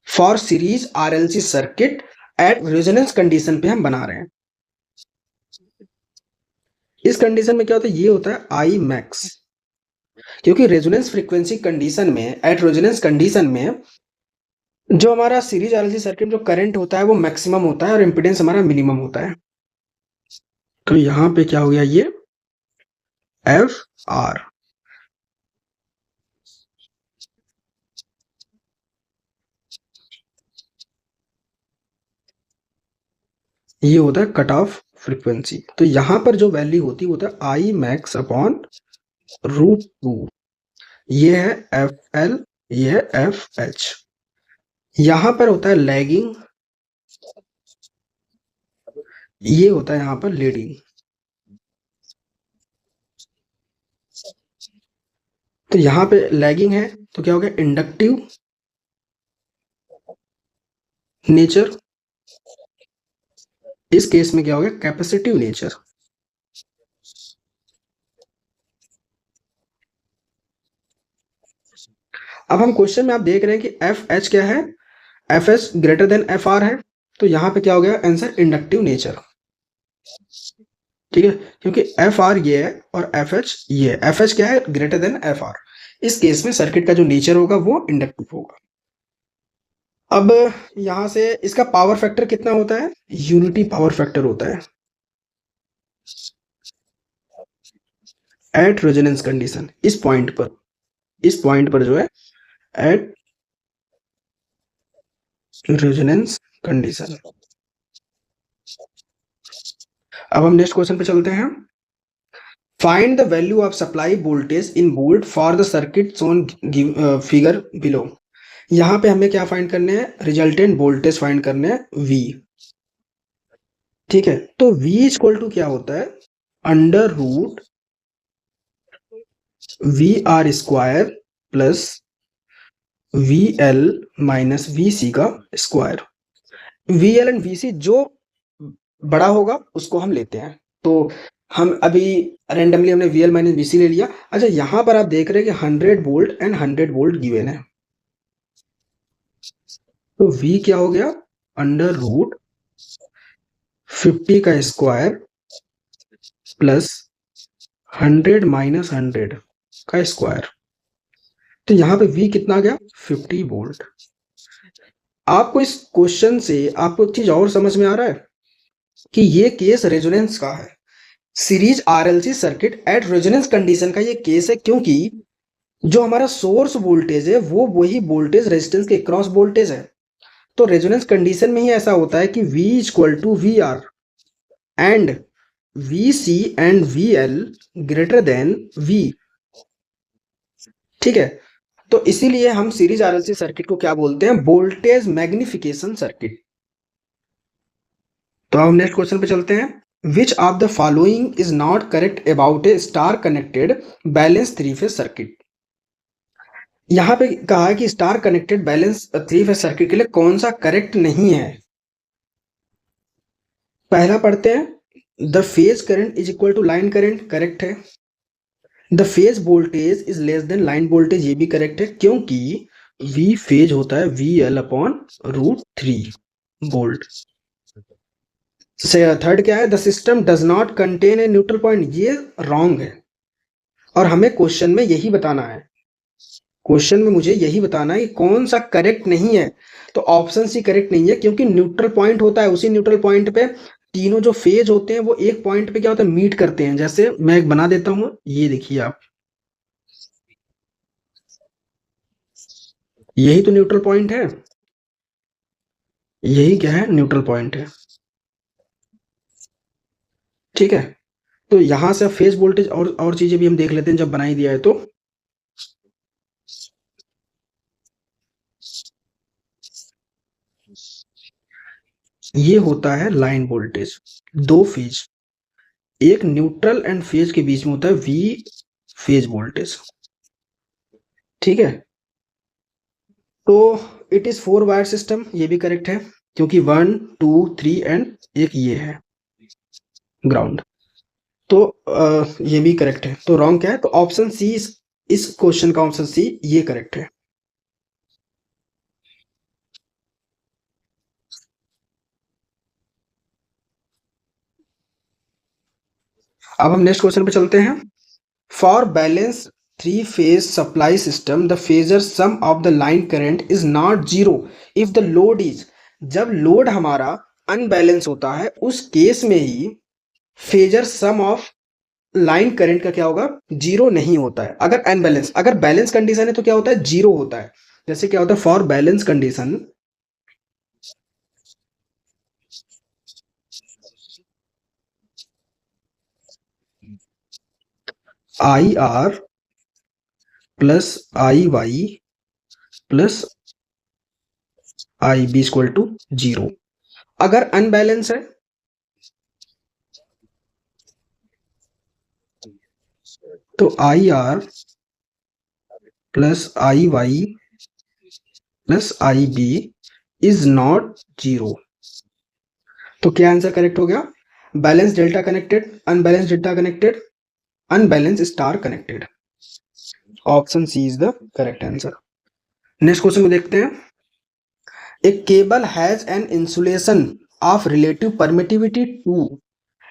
For series RLC circuit at resonance condition पे हम बना रहे हैं। इस कंडीशन में क्या होता है? ये होता है आई मैक्स, क्योंकि रेजोनेंस फ्रीक्वेंसी कंडीशन में, एट रेजोनेंस कंडीशन में जो हमारा सीरीज आरएलसी सर्किट जो करंट होता है वो मैक्सिमम होता है और इम्पीडेंस हमारा मिनिमम होता है। तो यहां पे क्या हो गया? ये एफ आर। ये होता है कट ऑफ फ्रीक्वेंसी। तो यहां पर जो वैल्यू होती है वो होता है आई मैक्स अपॉन √2। ये है एफ एल, ये है एफ एच। यहां पर होता है लैगिंग, ये होता है यहां पर लीडिंग। तो यहां पे लैगिंग है तो क्या हो गया? Inductive nature. इस केस में क्या हो गया? Capacitive nature. अब हम क्वेश्चन में आप देख रहे हैं कि एफ एच क्या है? F H greater than F R है। तो यहां पे क्या हो गया आंसर? Inductive nature. ठीक है, क्योंकि एफ आर ये है और एफ एच ये है। एफ एच क्या है? Greater then F R. इस केस में सर्किट का जो नेचर होगा वो इंडक्टिव होगा। अब यहां से इसका पावर फैक्टर कितना होता है? यूनिटी पावर फैक्टर होता है एट रेजोनेंस कंडीशन। इस पॉइंट पर, इस पॉइंट पर जो है एट रेजोनेंस कंडीशन। अब हम नेक्स्ट क्वेश्चन पे चलते हैं। Find the value of supply voltage in volt for the circuit shown figure below. यहां पे हमें क्या फाइंड करने हैं? रिजल्टेंट वोल्टेज फाइंड करने हैं V। ठीक है, तो v इक्वल टू क्या होता है, under root V R square plus V L minus V C का square. V L and V C जो बड़ा होगा उसको हम लेते हैं। तो हम अभी रेंडमली हमने वी एल माइनस वी सी ले लिया। अच्छा, यहां पर आप देख रहे हैं कि 100 वोल्ट एंड 100 वोल्ट गिवन है, तो v क्या हो गया, अंडर रूट 50 का स्क्वायर प्लस 100 माइनस 100 का स्क्वायर। तो यहाँ पे v कितना आ गया, 50 वोल्ट। आपको इस क्वेश्चन से आपको एक चीज और समझ में आ रहा है कि ये केस रेजोनेंस का है। Series RLC circuit at resonance condition का ये केस है, क्योंकि जो हमारा सोर्स वोल्टेज है वो वही वोल्टेज रेजिस्टेंस के क्रॉस वोल्टेज है। तो रेजोनेंस कंडीशन में ही ऐसा होता है कि V equal to V R and V C and V L greater than V। ठीक है, तो इसीलिए हम सीरीज आरएलसी सर्किट को क्या बोलते हैं, वोल्टेज मैग्निफिकेशन सर्किट। तो अब नेक्स्ट क्वेश्चन पे चलते हैं। Which of the following is not correct about A star connected balance three phase circuit. यहां पे कहा है कि star connected balance three phase circuit के लिए कौन सा करेक्ट नहीं है। पहला पढ़ते हैं, the phase current is equal to line current, correct है। The phase voltage is less than line voltage, ये भी करेक्ट है, क्योंकि वी फेज होता है V L upon root 3 volt. Third क्या है, the system does not contain a neutral point, ये रॉन्ग है और हमें क्वेश्चन में यही बताना है। क्वेश्चन में मुझे यही बताना है कि कौन सा करेक्ट नहीं है। तो ऑप्शन सी करेक्ट नहीं है, क्योंकि न्यूट्रल पॉइंट होता है, उसी न्यूट्रल पॉइंट पे तीनों जो फेज होते हैं वो एक पॉइंट पे क्या होता है, मीट करते हैं। जैसे मैं एक बना देता हूं, ये देखिए आप, यही तो न्यूट्रल पॉइंट है, यही क्या है, न्यूट्रल पॉइंट है। ठीक है, तो यहां से फेज वोल्टेज और चीजें भी हम देख लेते हैं जब बना ही दिया है तो। ये होता है लाइन वोल्टेज, दो फेज, एक न्यूट्रल एंड फेज के बीच में होता है वी फेज वोल्टेज। ठीक है, तो इट इज 4 वायर सिस्टम, ये भी करेक्ट है, क्योंकि 1 2 3 एंड एक ये है ग्राउंड। तो ये भी करेक्ट है। तो रॉन्ग क्या है, तो ऑप्शन सी, इस क्वेश्चन का ऑप्शन सी ये करेक्ट है। अब हम नेक्स्ट क्वेश्चन पे चलते हैं। For balance three phase supply system the phasor sum of the line current is not zero if the load is, जब लोड हमारा अनबैलेंस होता है उस केस में ही phasor sum of line current का क्या होगा, जीरो नहीं होता है। अगर अनबैलेंस, अगर बैलेंस कंडीशन है तो क्या होता है, जीरो होता है। जैसे क्या होता है, for balance condition I R plus I Y plus I B equal to zero. अगर अनबैलेंस है तो I R plus I Y plus I B is not zero. तो क्या आंसर करेक्ट हो गया, balance delta connected, unbalance delta connected, unbalance star connected. Option C is the correct answer. Next question को देखते हैं। A cable has an insulation of relative permittivity 2.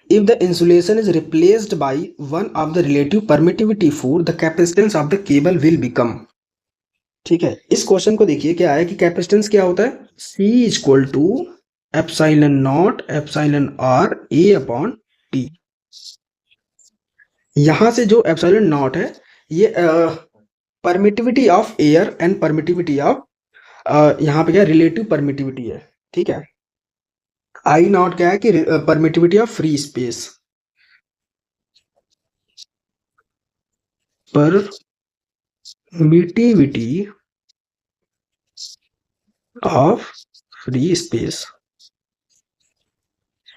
If the insulation is replaced by one of the relative permittivity 4, the capacitance of the cable will become. ठीक है, इस question को देखिए क्या है कि कैपेसिटेंस क्या होता है, C equal to epsilon naught epsilon R A upon T. यहां से जो एप्सिलॉन नॉट है ये permittivity of air and permittivity of यहाँ पे क्या रिलेटिव परमिटिविटी है। ठीक है, आई नॉट क्या है कि permittivity of free space, permittivity of free space.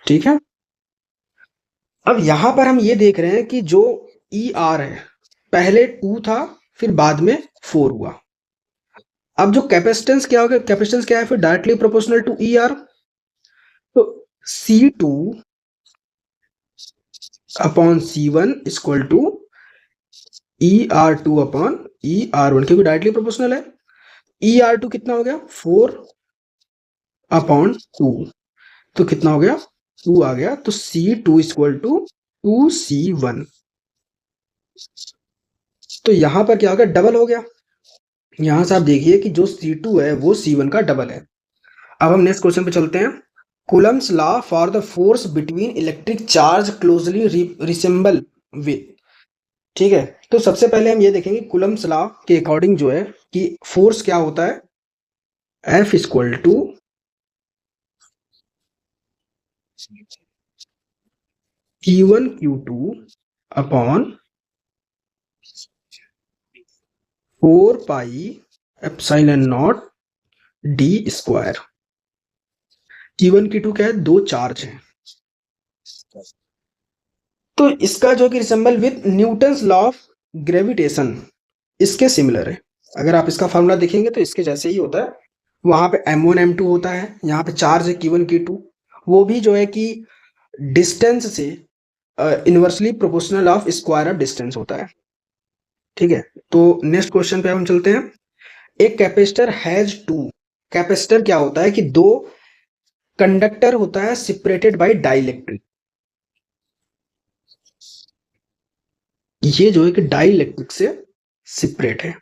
ठीक है, अब यहां पर हम ये देख रहे हैं कि जो ई आर है, पहले 2 था, फिर बाद में 4 हुआ। अब जो कैपेसिटेंस क्या होगा, कैपेसिटेंस क्या है फिर directly proportional to E R, तो C2 upon C1 equal to ER2 upon ER1, क्योंकि डायरेक्टली प्रोपोर्शनल है। ER2 कितना हो गया 4 अपॉन 2, तो कितना हो गया 2 आ गया, तो C2 इक्वल टू 2C1। तो यहां पर क्या हो गया, डबल हो गया। यहां से आप देखिए कि जो C2 है वो C1 का डबल है। अब हम नेक्स्ट क्वेश्चन पे चलते हैं। Coulomb's law for the force between electric charge closely resemble with, ठीक है। तो सबसे पहले हम ये देखेंगे कूलम्स लॉ के अकॉर्डिंग जो है कि फोर्स क्या होता है, F equal to Q1 Q2 upon 4 pi epsilon naught D square. Q1 Q2 क्या है, दो चार्ज हैं, तो इसका जो कि resemble with Newton's law of gravitation इसके सिमिलर है। अगर आप इसका फॉर्मूला देखेंगे तो इसके जैसे ही होता है। वहां पे M1 M2 होता है, यहाँ पे चार्ज है Q1 Q2, वो भी जो है कि डिस्टेंस से inversely proportional of square of distance होता है, ठीक है। तो नेक्स्ट क्वेश्चन पे हम चलते हैं। एक कैपेसिटर हैज टू, कैपेसिटर क्या होता है कि दो कंडक्टर होता है सेपरेटेड बाय डाइलेक्ट्रिक, ये जो है कि डाइलेक्ट्रिक से सेपरेट है,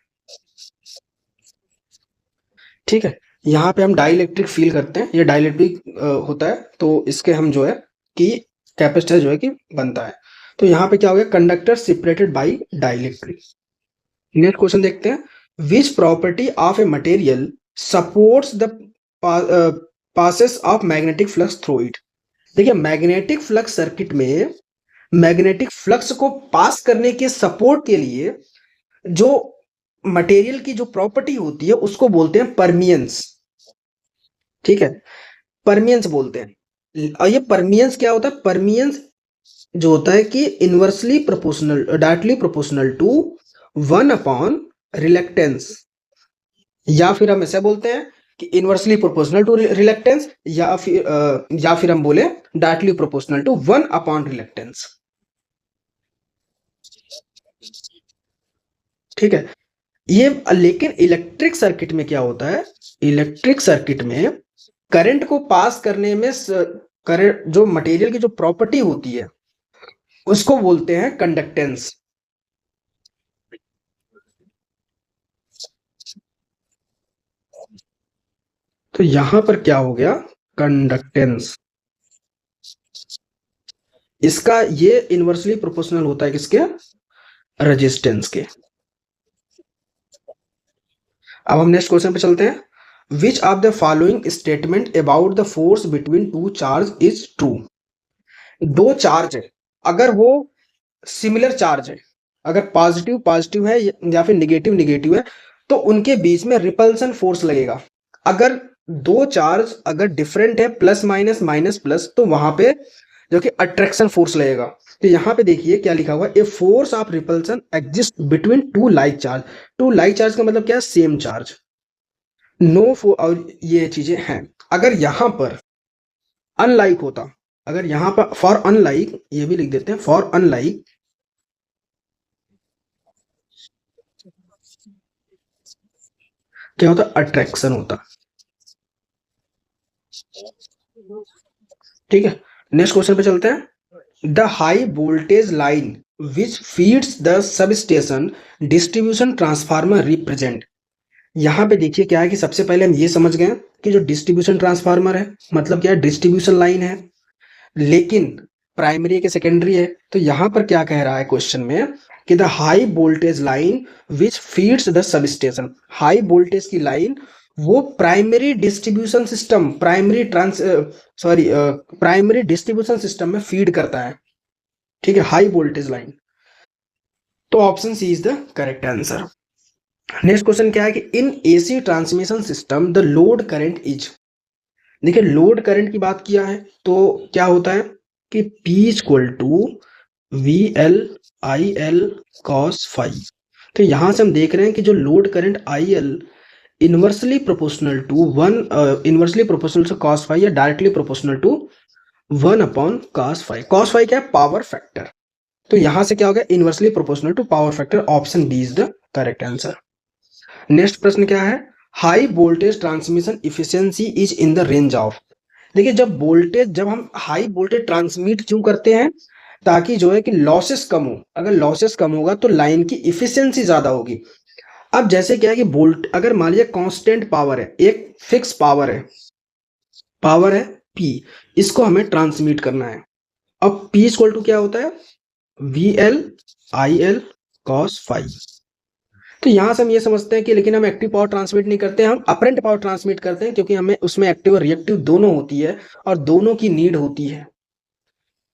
ठीक है। यहाँ पे हम डाइलेक्ट्रिक फील करते हैं, ये डाइलेक्ट्रिक होता है, तो इसके हम जो है कि कैपेसिटर जो है कि बनता है। तो यहाँ पे क्या हो गया, conductor separated by dielectric. Next question देखते हैं। Which property of a material supports the passes of magnetic flux through it. देखिए मैग्नेटिक फ्लक्स सर्किट में मैग्नेटिक फ्लक्स को पास करने के सपोर्ट के लिए जो मटेरियल की जो प्रॉपर्टी होती है उसको बोलते हैं परमियंस, ठीक है, परमियंस बोलते हैं। और ये परमियंस क्या होता है, परमियंस जो होता है कि inversely proportional, directly proportional to 1 upon reluctance, या फिर हम ऐसे बोलते हैं कि इनवर्सली प्रोपोर्शनल टू रिलेक्टेंस, या फिर हम बोले directly proportional to 1 upon reluctance, ठीक है। ये लेकिन इलेक्ट्रिक सर्किट में क्या होता है, इलेक्ट्रिक सर्किट में करंट को पास करने में करंट जो मटेरियल की जो प्रॉपर्टी होती है उसको बोलते हैं कंडक्टेंस। तो यहां पर क्या हो गया, कंडक्टेंस, इसका ये इनवर्सली प्रोपोर्शनल होता है किसके, रेजिस्टेंस के। अब हम नेक्स्ट क्वेश्चन पे चलते हैं। Which of the following statement about the force between two charge is true. दो चार्ज है, अगर वो सिमिलर चार्ज है, अगर पॉजिटिव पॉजिटिव है या फिर निगेटिव निगेटिव है, तो उनके बीच में रिपल्सन फोर्स लगेगा। अगर दो चार्ज अगर डिफरेंट है, प्लस माइनस माइनस प्लस, तो वहां पे जो कि अट्रैक्शन फोर्स लगेगा। तो यहाँ पे देखिए क्या लिखा हुआ है, a force of repulsion exist between two like charge. Two like charge का मतलब क्या है, सेम चार्ज, नो फो, और ये चीजें हैं। अगर यहां पर अनलाइक होता, अगर यहां पर फॉर अनलाइक, ये भी लिख देते हैं, फॉर अनलाइक क्या होता, अट्रैक्शन होता, ठीक है। नेक्स्ट क्वेश्चन पे चलते हैं। The high voltage line which feeds the sub station distribution transformer represent. यहाँ पे देखिए क्या है कि सबसे पहले हम ये समझ गए कि जो डिस्ट्रीब्यूशन ट्रांसफार्मर है मतलब क्या है, डिस्ट्रीब्यूशन लाइन है, लेकिन प्राइमरी के सेकेंडरी है। तो यहां पर क्या कह रहा है क्वेश्चन में कि the high voltage line which feeds the sub station, high voltage की लाइन वो primary distribution system, primary distribution system में फीड करता है, ठीक है, हाई वोल्टेज लाइन। तो option C is the correct answer. Next question क्या है कि in AC transmission system the load current is. देखिए लोड करंट की बात किया है तो क्या होता है, कि P equal to VL/IL cos phi। तो यहां से हम देख रहे हैं कि जो load current IL inversely proportional to cos phi या directly proportional to 1/cos phi। cos phi क्या है? Power factor. तो यहां से क्या हो गया? Inversely proportional to power factor. Option B is the correct answer. Next प्रश्न क्या है? High voltage transmission efficiency is in the range of. देखिए, जब हम हाई वोल्टेज ट्रांसमिट क्यों करते हैं? ताकि जो है कि लॉसेस कम हो। अगर लॉसेस कम होगा तो लाइन की इफिशियंसी ज्यादा होगी। अब जैसे क्या है कि वोल्ट, अगर मान लीजिए कांस्टेंट पावर है, एक फिक्स पावर है P, इसको हमें ट्रांसमिट करना है। अब P इक्वल टू क्या होता है? VL/IL cos phi। तो यहां से हम ये समझते हैं कि लेकिन हम एक्टिव पावर ट्रांसमिट नहीं करते हैं, हम अपरेंट पावर ट्रांसमिट करते हैं, क्योंकि हमें उसमें एक्टिव और रिएक्टिव दोनों होती है और दोनों की नीड होती है।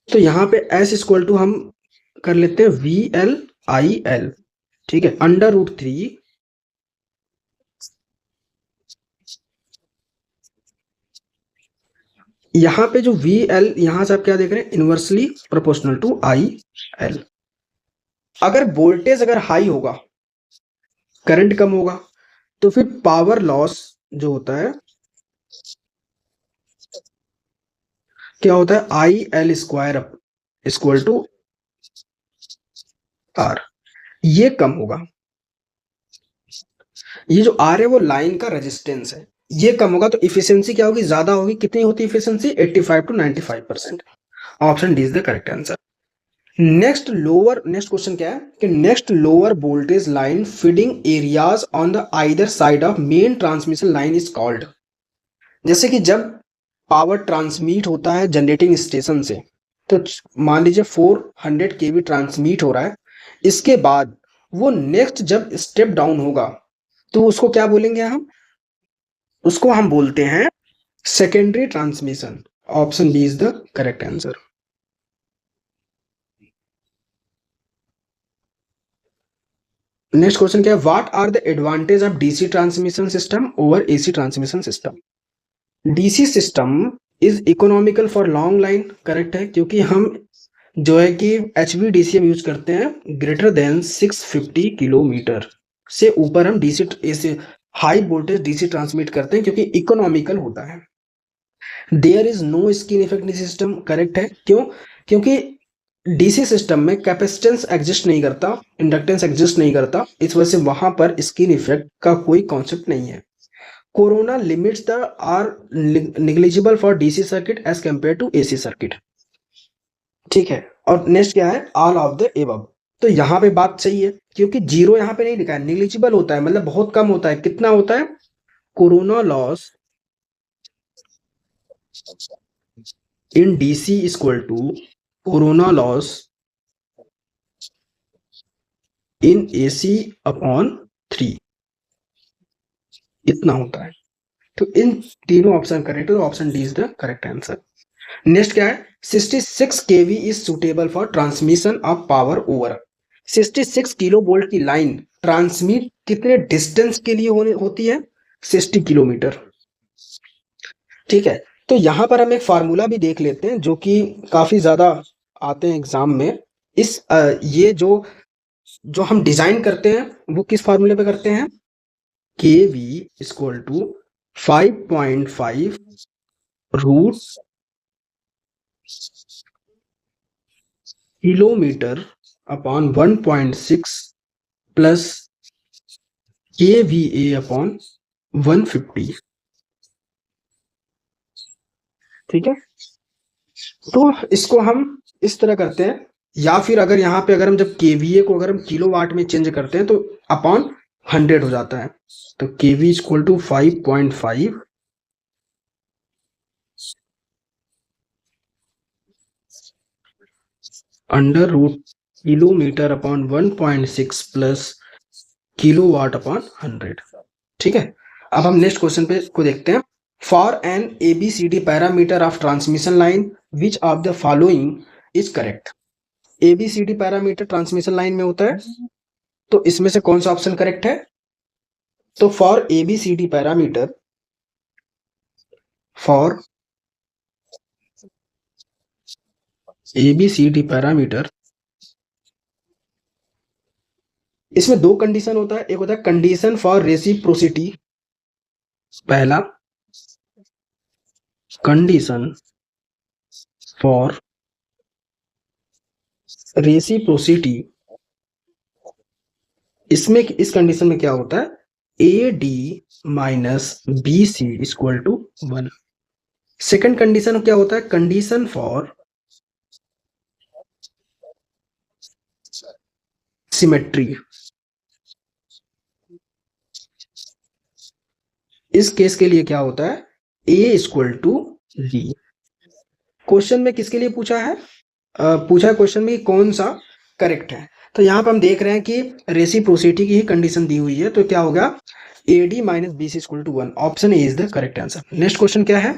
तो यहाँ पे S इक्वल टू हम कर लेते हैं VL/IL, ठीक है, √3। यहाँ पे जो VL, यहां से आप क्या देख रहे हैं? Inversely proportional to IL। अगर वोल्टेज हाई होगा, करंट कम होगा, तो फिर पावर लॉस जो होता है क्या होता है? IL² equal to R। ये कम होगा। ये जो R है वो लाइन का रेजिस्टेंस है, ये कम होगा तो इफिशियंसी क्या होगी? ज्यादा होगी। कितनी होती है efficiency? 85 to 95%। Option D is the correct answer. Next question क्या है कि next lower voltage line feeding areas on the either side of main transmission line is called. जैसे कि जब पावर ट्रांसमिट होता है जनरेटिंग स्टेशन से, तो मान लीजिए 400 kV ट्रांसमिट हो रहा है, इसके बाद वो नेक्स्ट जब स्टेप डाउन होगा तो उसको क्या बोलेंगे हम? उसको हम बोलते हैं secondary transmission. Option B is the correct answer. Next question क्या है? What are the advantage of DC transmission system over AC transmission system? DC system is economical for long line. Correct है, क्योंकि हम जो है कि HVDC हम use करते हैं ग्रेटर देन 650 किलोमीटर से ऊपर हम DC AC high voltage DC transmit करते हैं, क्योंकि इकोनॉमिकल होता है। There is no skin effect system. Correct है, क्यों? क्योंकि डीसी सिस्टम में कैपेसिटेंस एग्जिस्ट नहीं करता, इंडक्टेंस एग्जिस्ट नहीं करता, इस वजह से वहां पर स्किन इफेक्ट का कोई कॉन्सेप्ट नहीं है। Corona limits the are negligible for DC circuit as compare to AC circuit. ठीक है। और नेक्स्ट क्या है? All of the above. तो यहाँ पे बात सही है, क्योंकि जीरो यहाँ पे नहीं लिखा है, निग्लिजिबल होता है, मतलब बहुत कम होता है। कितना होता है? Corona loss in DC equal to corona loss in AC upon 3, इतना होता है। तो इन तीनों ऑप्शन करेक्ट है, तो option D is the correct answer. Next क्या है? 66 kV is suitable for transmission of power over. 66 kilo volt की लाइन ट्रांसमिट कितने डिस्टेंस के लिए होती है? 60 किलोमीटर। ठीक है। तो यहां पर हम एक फार्मूला भी देख लेते हैं, जो कि काफी ज्यादा आते हैं एग्जाम में। ये जो हम डिजाइन करते हैं वो किस फार्मूले पे करते हैं? KV equal to 5.5 root kilometre upon 1.6 plus KVA upon 150। ठीक है। तो इसको हम इस तरह करते हैं, या फिर अगर यहाँ पे अगर हम जब KVA को अगर हम किलो वाट में चेंज करते हैं तो अपॉन 100 हो जाता है। तो KV equal to 5.5 under root kilometre upon 1.6 plus kilowatt upon 100। ठीक है। अब हम नेक्स्ट क्वेश्चन पे को देखते हैं। For an ABCD parameter of transmission line which of the following is correct? ABCD parameter transmission line में होता है, तो इसमें से कौन सा ऑप्शन करेक्ट है? तो for ABCD parameter, for ABCD parameter, इसमें दो कंडीशन होता है, एक होता है कंडीशन फॉर रेसिप्रोसिटी, पहला कंडीशन फॉर रेसिप्रोसिटी, इसमें इस कंडीशन में क्या होता है A D minus B C equal to 1। Second condition क्या होता है कंडीशन फॉर सिमेट्री, इस केस के लिए क्या होता है A equal to B. Question में किसके लिए पूछा है, पूछा है क्वेश्चन में कि कौन सा करेक्ट है। तो यहाँ पर हम देख रहे हैं कि रेसिप्रोसिटी की ही कंडीशन दी हुई है, तो क्या होगा A D minus B C equal to 1, option A is the correct answer. Next question क्या है,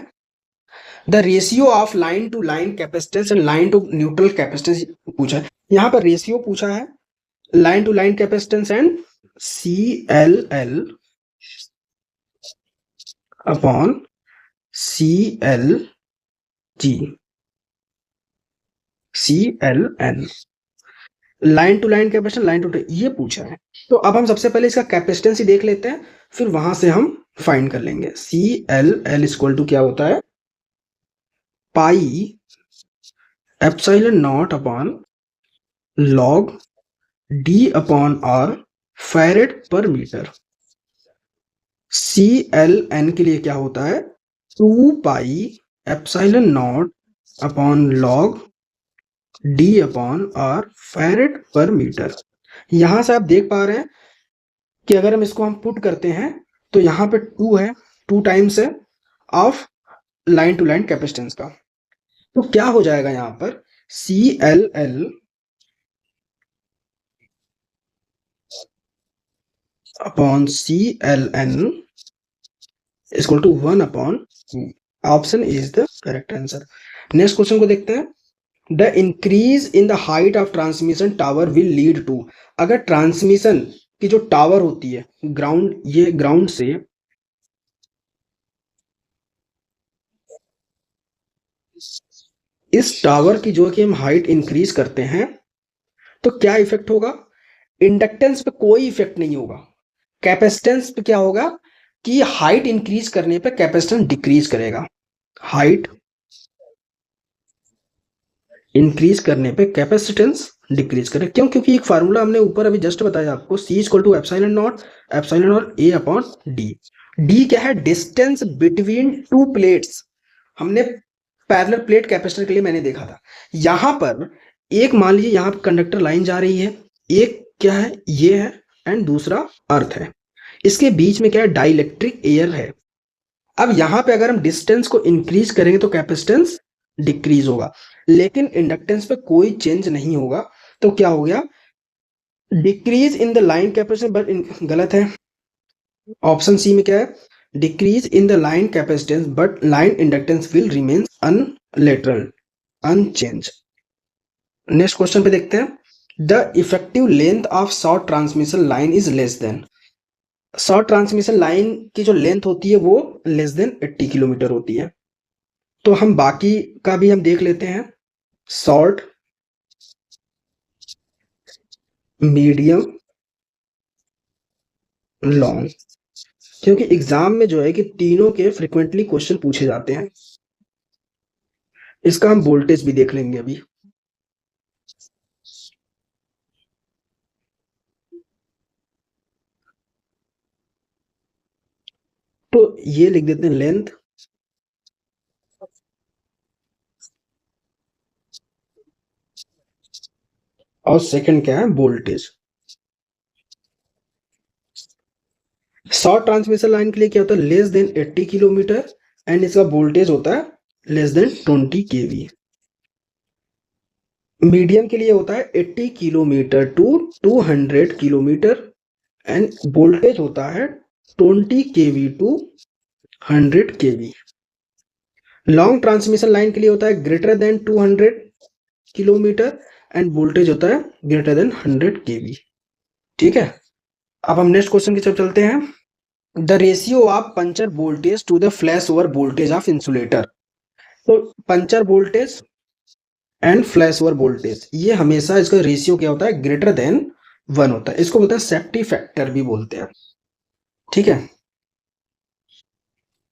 the ratio of line to line capacitance and line to neutral capacitance पूछा है। यहाँ पर रेशियो पूछा है line to line capacitance and C L L upon C L G, C L N, line to line capacitance line to ये पूछा है। तो अब हम सबसे पहले इसका कैपेसिटेंस ही देख लेते हैं, फिर वहां से हम फाइंड कर लेंगे। C L L equal to क्या होता है pi epsilon naught upon log D upon R farad per metre. C L N के लिए क्या होता है 2 pi epsilon naught upon log D upon R farad per metre. यहां से आप देख पा रहे हैं कि अगर हम इसको हम पुट करते हैं तो यहाँ पे 2 है, 2 टाइम्स है of line to line capacitance का, तो क्या हो जाएगा यहाँ पर C L L upon C L N equal to 1 upon, option is the correct answer. Next question को देखते हैं, the increase in the height of transmission tower will lead to, अगर ट्रांसमिशन की जो टावर होती है ग्राउंड, ये ground से इस टावर की जो कि हम हाइट इंक्रीज करते हैं तो क्या इफेक्ट होगा, इंडक्टेंस पे कोई इफेक्ट नहीं होगा, कैपेसिटेंस पे क्या होगा कि हाइट इंक्रीज करने पे कैपेसिटेंस डिक्रीज करेगा, हाइट इंक्रीज करने पे कैपेसिटेंस डिक्रीज करे। क्यों, क्योंकि एक फार्मूला हमने ऊपर अभी जस्ट बताया आपको, C equal to epsilon not A upon D. D क्या है डिस्टेंस बिटवीन टू प्लेट्स, हमने पैरेलल प्लेट कैपेसिटर के लिए मैंने देखा था। यहां पर एक मान लीजिए यहां पर कंडक्टर लाइन जा रही है, एक क्या है ये है एंड दूसरा अर्थ है, इसके बीच में क्या है डाइलेक्ट्रिक एयर है। अब यहां पे अगर हम डिस्टेंस को इंक्रीज करेंगे तो कैपेसिटेंस डिक्रीज होगा, लेकिन इंडक्टेंस पे कोई चेंज नहीं होगा, तो क्या हो गया decrease in the line capacitance, but गलत है। ऑप्शन सी में क्या है decrease in the line capacitance but line inductance will remain unaltered unchanged. Next question पे देखते हैं, the effective length of short transmission line is less than, short transmission line की जो लेंथ होती है वो लेस देन 80 किलोमीटर होती है। तो हम बाकी का भी हम देख लेते हैं, शॉर्ट, मीडियम, लॉन्ग, क्योंकि एग्जाम में जो है कि तीनों के फ्रिक्वेंटली क्वेश्चन पूछे जाते हैं। इसका हम वोल्टेज भी देख लेंगे अभी। तो ये लिख देते हैं लेंथ, और सेकंड क्या है वोल्टेज। शॉर्ट ट्रांसमिशन लाइन के लिए क्या होता है लेस देन 80 किलोमीटर एंड इसका वोल्टेज होता है लेस देन 20 केवी। मीडियम के लिए होता है 80 kilometre to 200 kilometre and voltage होता है 20 KV to 100 KV. Long transmission line के लिए होता है greater than 200 kilometre and voltage होता है ग्रेटर देन 100 केवी। ठीक है, अब हम नेक्स्ट क्वेश्चन की तरफ चलते हैं, the ratio of puncture voltage to the flash over voltage of insulator. तो puncture voltage and flash over voltage, ये हमेशा इसका रेशियो क्या होता है, ग्रेटर देन 1 होता है। इसको बोलते हैं सेफ्टी फैक्टर भी बोलते हैं। ठीक है,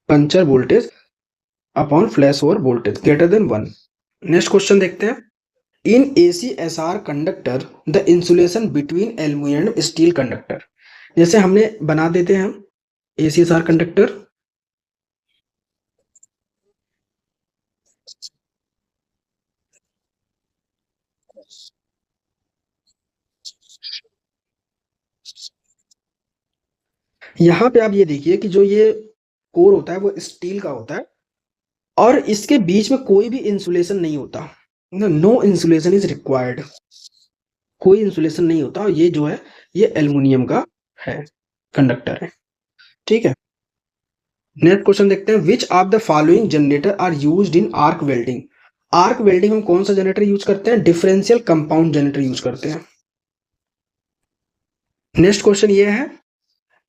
puncture voltage upon flash over voltage greater than 1। Next question देखते हैं। In ACSR conductor the insulation between aluminium steel conductor, जैसे हमने बना देते हैं हम ACSR कंडक्टर। यहाँ पे आप ये देखिए कि जो ये कोर होता है वो स्टील का होता है और इसके बीच में कोई भी इंसुलेशन नहीं होता, नो इंसुलेशन इज रिक्वायर्ड, कोई इंसुलेशन नहीं होता। और ये जो है ये एल्युमिनियम का है, कंडक्टर है। ठीक है, नेक्स्ट क्वेश्चन देखते हैं। Which of the following generator are used in arc welding. Arc welding हम कौन सा जनरेटर यूज करते हैं, डिफरेंशियल कंपाउंड जनरेटर यूज करते हैं। नेक्स्ट क्वेश्चन ये है,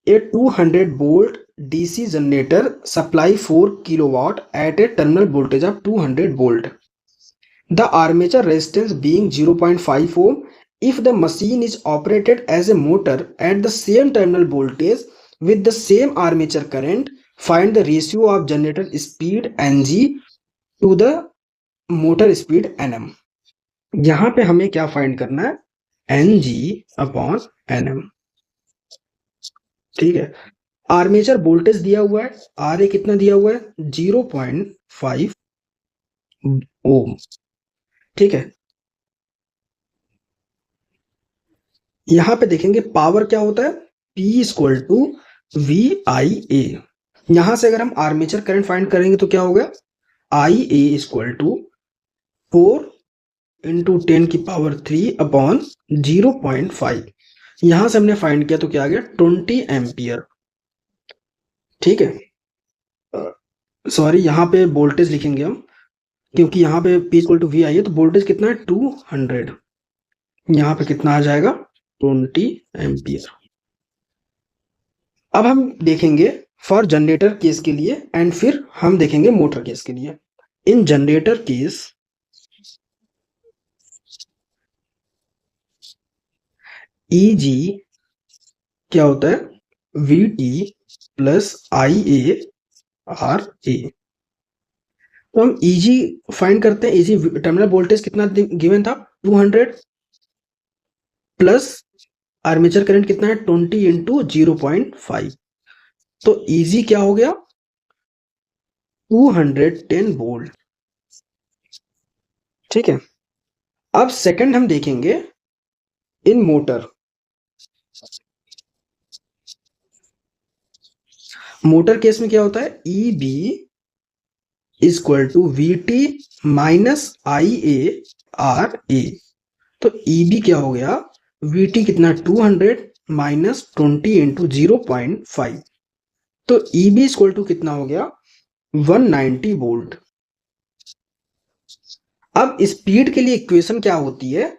a 200 volt DC generator supply 4 kilowatt at a terminal voltage of 200 volt, the armature resistance being 0.5 ohm. If the machine is operated as a motor at the same terminal voltage with the same armature current, find the ratio of generator speed Ng to the motor speed Nm। यहाँ पे हमें क्या find करना है, Ng upon Nm। ठीक है, armature voltage दिया हुआ है, Ra कितना दिया हुआ है, 0.5 ओम। ठीक है, यहां पे देखेंगे पावर क्या होता है, P इक्वल टू VIA। यहां से अगर हम आर्मेचर करंट फाइंड करेंगे तो क्या होगा, IA equal to 4 into 10⁻³ upon 0.5। यहां से हमने फाइंड किया तो क्या आ गया, 20 एम्पियर। ठीक है, सॉरी यहाँ पे वोल्टेज लिखेंगे हम, क्योंकि यहाँ पे P इक्वल टू VIA, तो वोल्टेज कितना है 200, यहाँ पे कितना आ जाएगा 20 एम्पियर। अब हम देखेंगे फॉर जनरेटर केस के लिए एंड फिर हम देखेंगे मोटर केस के लिए। इन जनरेटर केस EG क्या होता है, VT प्लस IA RA। तो हम EG फाइंड करते हैं। EG टर्मिनल वोल्टेज कितना गिवन था, 200 प्लस आर्मेचर करंट कितना है 20 इंटू 0.5, तो EG क्या हो गया 210 वोल्ट। ठीक है, अब सेकंड हम देखेंगे इन मोटर। मोटर केस में क्या होता है, EB equal to VT minus IA RA। तो EB क्या हो गया, VT कितना 200 माइनस 20 इंटू 0.5, तो EB इक्वल टू कितना हो गया 190 वोल्ट। अब स्पीड के लिए इक्वेशन क्या होती है,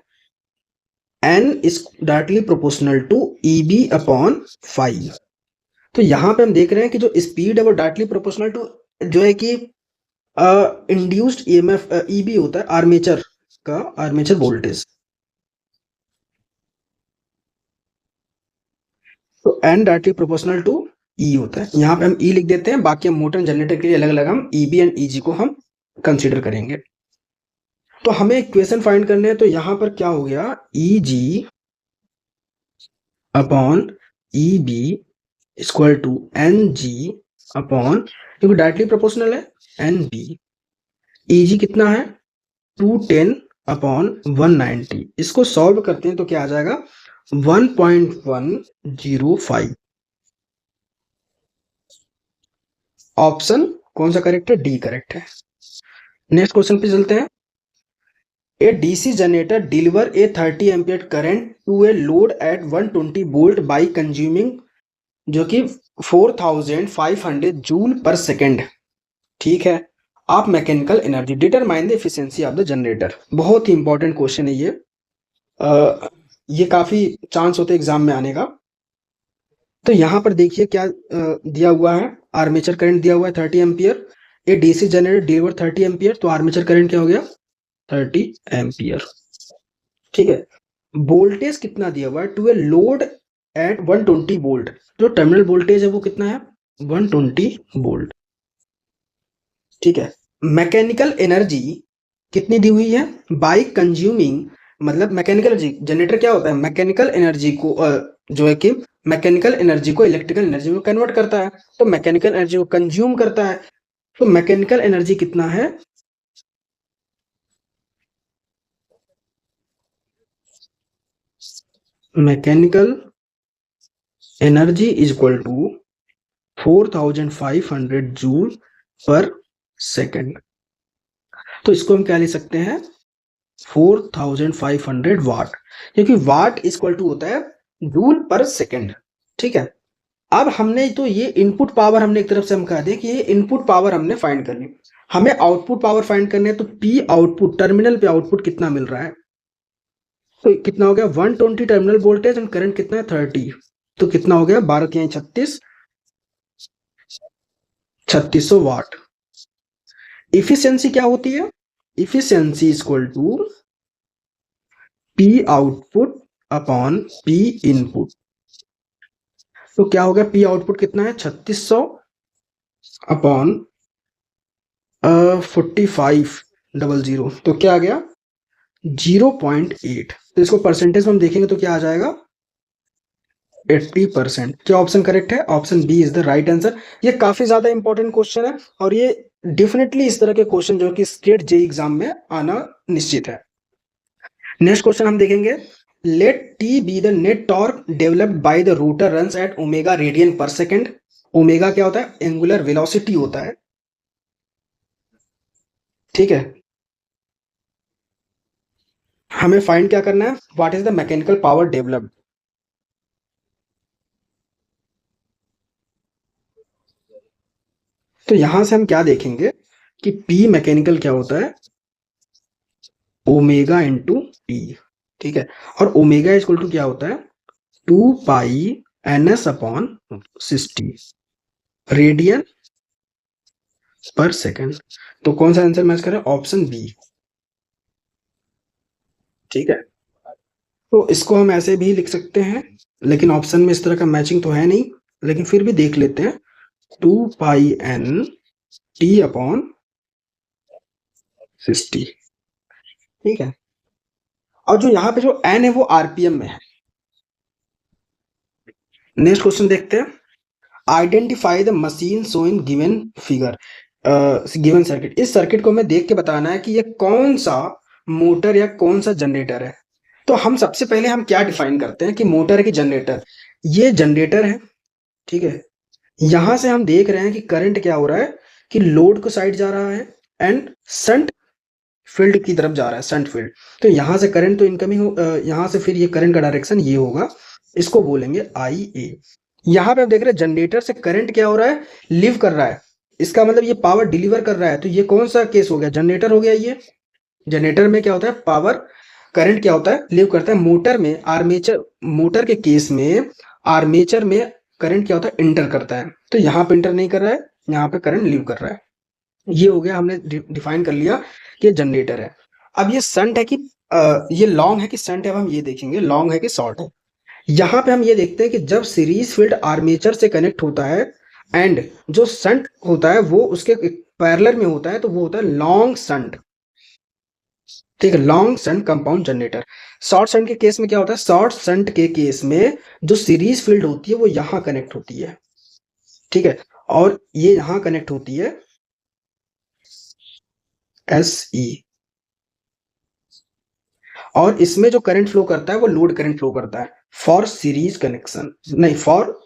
N is directly proportional to EB upon 5। तो यहां पे हम देख रहे हैं कि जो स्पीड है वो डायरेक्टली प्रोपोर्शनल टू जो है कि इंड्यूस्ड EMF EB होता है, आर्मेचर का आर्मेचर वोल्टेज। तो N directly proportional to E होता है, यहाँ पे हम E लिख देते हैं, बाकी हम मोटर जनरेटर के लिए अलग अलग हम EB एंड EG को हम कंसीडर करेंगे। तो हमें इक्वेशन फाइंड करने हैं, तो यहाँ पर क्या हो गया, EG upon EB equal to NG upon, क्योंकि डायरेक्टली प्रोपोर्शनल है, NB। EG कितना है 210 अपॉन 190, इसको सॉल्व करते हैं तो क्या आ जाएगा 1.105। ऑप्शन कौन सा करेक्ट है, डी करेक्ट है। नेक्स्ट क्वेश्चन पे चलते हैं। A DC generator deliver a 30 ampere current to a load at 120 volt by consuming जो कि 4500 जूल पर सेकेंड। ठीक है, आप mechanical energy determine the efficiency of the generator. बहुत ही इंपॉर्टेंट क्वेश्चन है ये काफी चांस होते हैं एग्जाम में आने का। तो यहाँ पर देखिए क्या दिया हुआ है, आर्मेचर करंट दिया हुआ है 30 एम्पियर। ए DC जनरेटर डिलीवर 30 एम्पियर, तो आर्मेचर करंट क्या हो गया 30 एम्पियर। ठीक है, वोल्टेज कितना दिया हुआ है to a load at 120 volt, जो टर्मिनल वोल्टेज है वो कितना है 120 वोल्ट। ठीक है, मैकेनिकल एनर्जी कितनी दी हुई है बाई कंज्यूमिंग, मतलब मैकेनिकल एनर्जी, जनरेटर क्या होता है मैकेनिकल एनर्जी को जो है कि मैकेनिकल एनर्जी को इलेक्ट्रिकल एनर्जी में कन्वर्ट करता है, तो मैकेनिकल एनर्जी को कंज्यूम करता है, तो मैकेनिकल एनर्जी कितना है mechanical energy is equal to 4500 joule per second. तो इसको हम क्या लिख सकते हैं 4500 वाट, क्योंकि वाट इक्वल टू होता है जूल पर सेकेंड। ठीक है, अब हमने तो ये इनपुट पावर हमने एक तरफ से हम कह दें कि ये इनपुट पावर हमने फाइंड कर ली, हमें आउटपुट पावर फाइंड करने है, तो पी आउटपुट टर्मिनल पे आउटपुट कितना मिल रहा है, तो कितना हो गया 120 टर्मिनल वोल्टेज एंड करंट कितना है 30, तो कितना हो गया 12 के 36, 3600 वाट। इफिशियंसी क्या होती है, efficiency equal to P output upon P input, तो क्या हो गया पी आउटपुट कितना है 3600 अपॉन 4500, तो क्या आ गया 0.8, तो इसको परसेंटेज में हम देखेंगे तो क्या आ जाएगा 80%। क्या ऑप्शन करेक्ट है, option B is the right answer. ये काफी ज्यादा इंपॉर्टेंट क्वेश्चन है और ये डेफिनेटली इस तरह के क्वेश्चन जो कि स्टेट जे एग्जाम में आना निश्चित है। नेक्स्ट क्वेश्चन हम देखेंगे, let T be the net torque developed by the rotor runs at omega radian per second. Omega क्या होता है एंगुलर वेलोसिटी होता है। ठीक है, हमें फाइंड क्या करना है what is the mechanical power developed. तो यहां से हम क्या देखेंगे कि P मैकेनिकल क्या होता है ओमेगा इंटू टी। ठीक है, और ओमेगा इक्वल टू क्या होता है 2 पाई NS upon 60 radian per second. तो कौन सा आंसर मैच करें ऑप्शन बी। ठीक है, तो इसको हम ऐसे भी लिख सकते हैं, लेकिन ऑप्शन में इस तरह का मैचिंग तो है नहीं, लेकिन फिर भी देख लेते हैं 2 पाई N T अपॉन 60। ठीक है, और जो यहाँ पे जो N है वो आरपीएम में है। नेक्स्ट क्वेश्चन देखते हैं, identify the machine showing given figure given circuit. इस सर्किट को हमें देख के बताना है कि ये कौन सा मोटर या कौन सा जनरेटर है। तो हम सबसे पहले हम क्या डिफाइन करते हैं कि मोटर है कि जनरेटर, ये जनरेटर है। ठीक है, यहां से हम देख रहे हैं कि करंट क्या हो रहा है कि लोड को साइड जा रहा है एंड शंट फील्ड की तरफ जा रहा है शंट फील्ड। तो यहां से करंट तो इनकमिंग यहां से फिर ये करंट का डायरेक्शन ये होगा, इसको बोलेंगे आई ए। यहाँ पे आप देख रहे हैं जनरेटर से करंट क्या हो रहा है लीव कर रहा है, इसका मतलब ये पावर डिलीवर कर रहा है। तो ये कौन सा केस हो गया जनरेटर हो गया। ये जनरेटर में क्या होता है पावर करंट क्या होता है लीव करता है। मोटर में आर्मेचर, मोटर के केस में आर्मेचर में करंट क्या होता है इंटर करता है, तो यहाँ पे इंटर नहीं कर रहा है, यहाँ पे करंट लीव कर रहा है। ये हो गया, हमने डिफाइन कर लिया कि जनरेटर है। अब ये संट है कि ये लॉन्ग है कि संट है, अब हम ये देखेंगे लॉन्ग है कि शॉर्ट है। यहाँ पे हम ये देखते हैं कि जब सीरीज फील्ड आर्मेचर से कनेक्ट होता है एंड जो संट होता है वो उसके पैरेलल में होता है, तो वो होता है लॉन्ग संट। ठीक है, long shunt compound generator. Short shunt के केस में क्या होता है, शॉर्ट संट के केस में जो सीरीज फील्ड होती है वो यहाँ कनेक्ट होती है। ठीक है, और ये यहाँ कनेक्ट होती है एस ई, और इसमें जो करंट फ्लो करता है वो लोड करंट फ्लो करता है फॉर सीरीज कनेक्शन, नहीं फॉर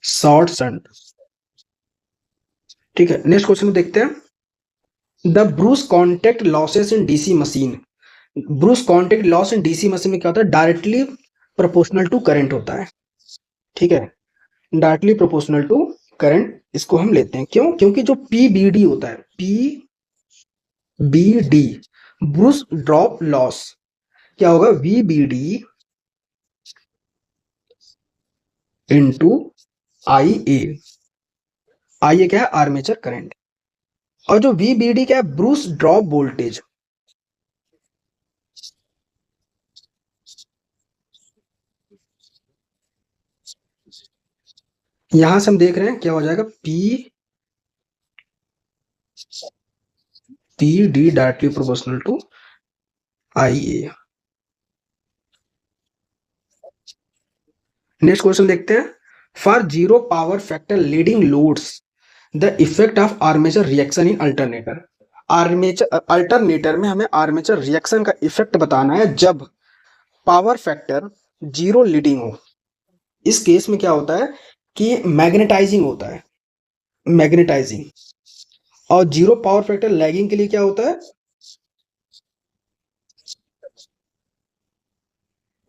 शॉर्ट शंट। ठीक है, नेक्स्ट क्वेश्चन देखते हैं, the Bruce contact losses in DC machine. Bruce contact loss in DC machine में क्या होता है डायरेक्टली प्रोपोर्शनल टू करंट होता है। ठीक है, डायरेक्टली प्रोपोर्शनल टू करंट इसको हम लेते हैं, क्यों, क्योंकि जो पीबीडी होता है पीबीडी ब्रूस ड्रॉप लॉस क्या होगा वीबीडी इंटू आई ए। आई ए क्या है आर्मेचर करंट। और जो VBD क्या है, ब्रूस ड्रॉप वोल्टेज। यहां से हम देख रहे हैं क्या हो जाएगा, PD directly proportional to IA। Next question देखते हैं। For zero power factor leading loads the effect of armature reaction in alternator. Armature alternator में हमें आर्मेचर रिएक्शन का इफेक्ट बताना है जब पावर फैक्टर जीरो लीडिंग हो। इस केस में क्या होता है कि मैग्नेटाइजिंग होता है, मैग्नेटाइजिंग। और जीरो पावर फैक्टर लैगिंग के लिए क्या होता है,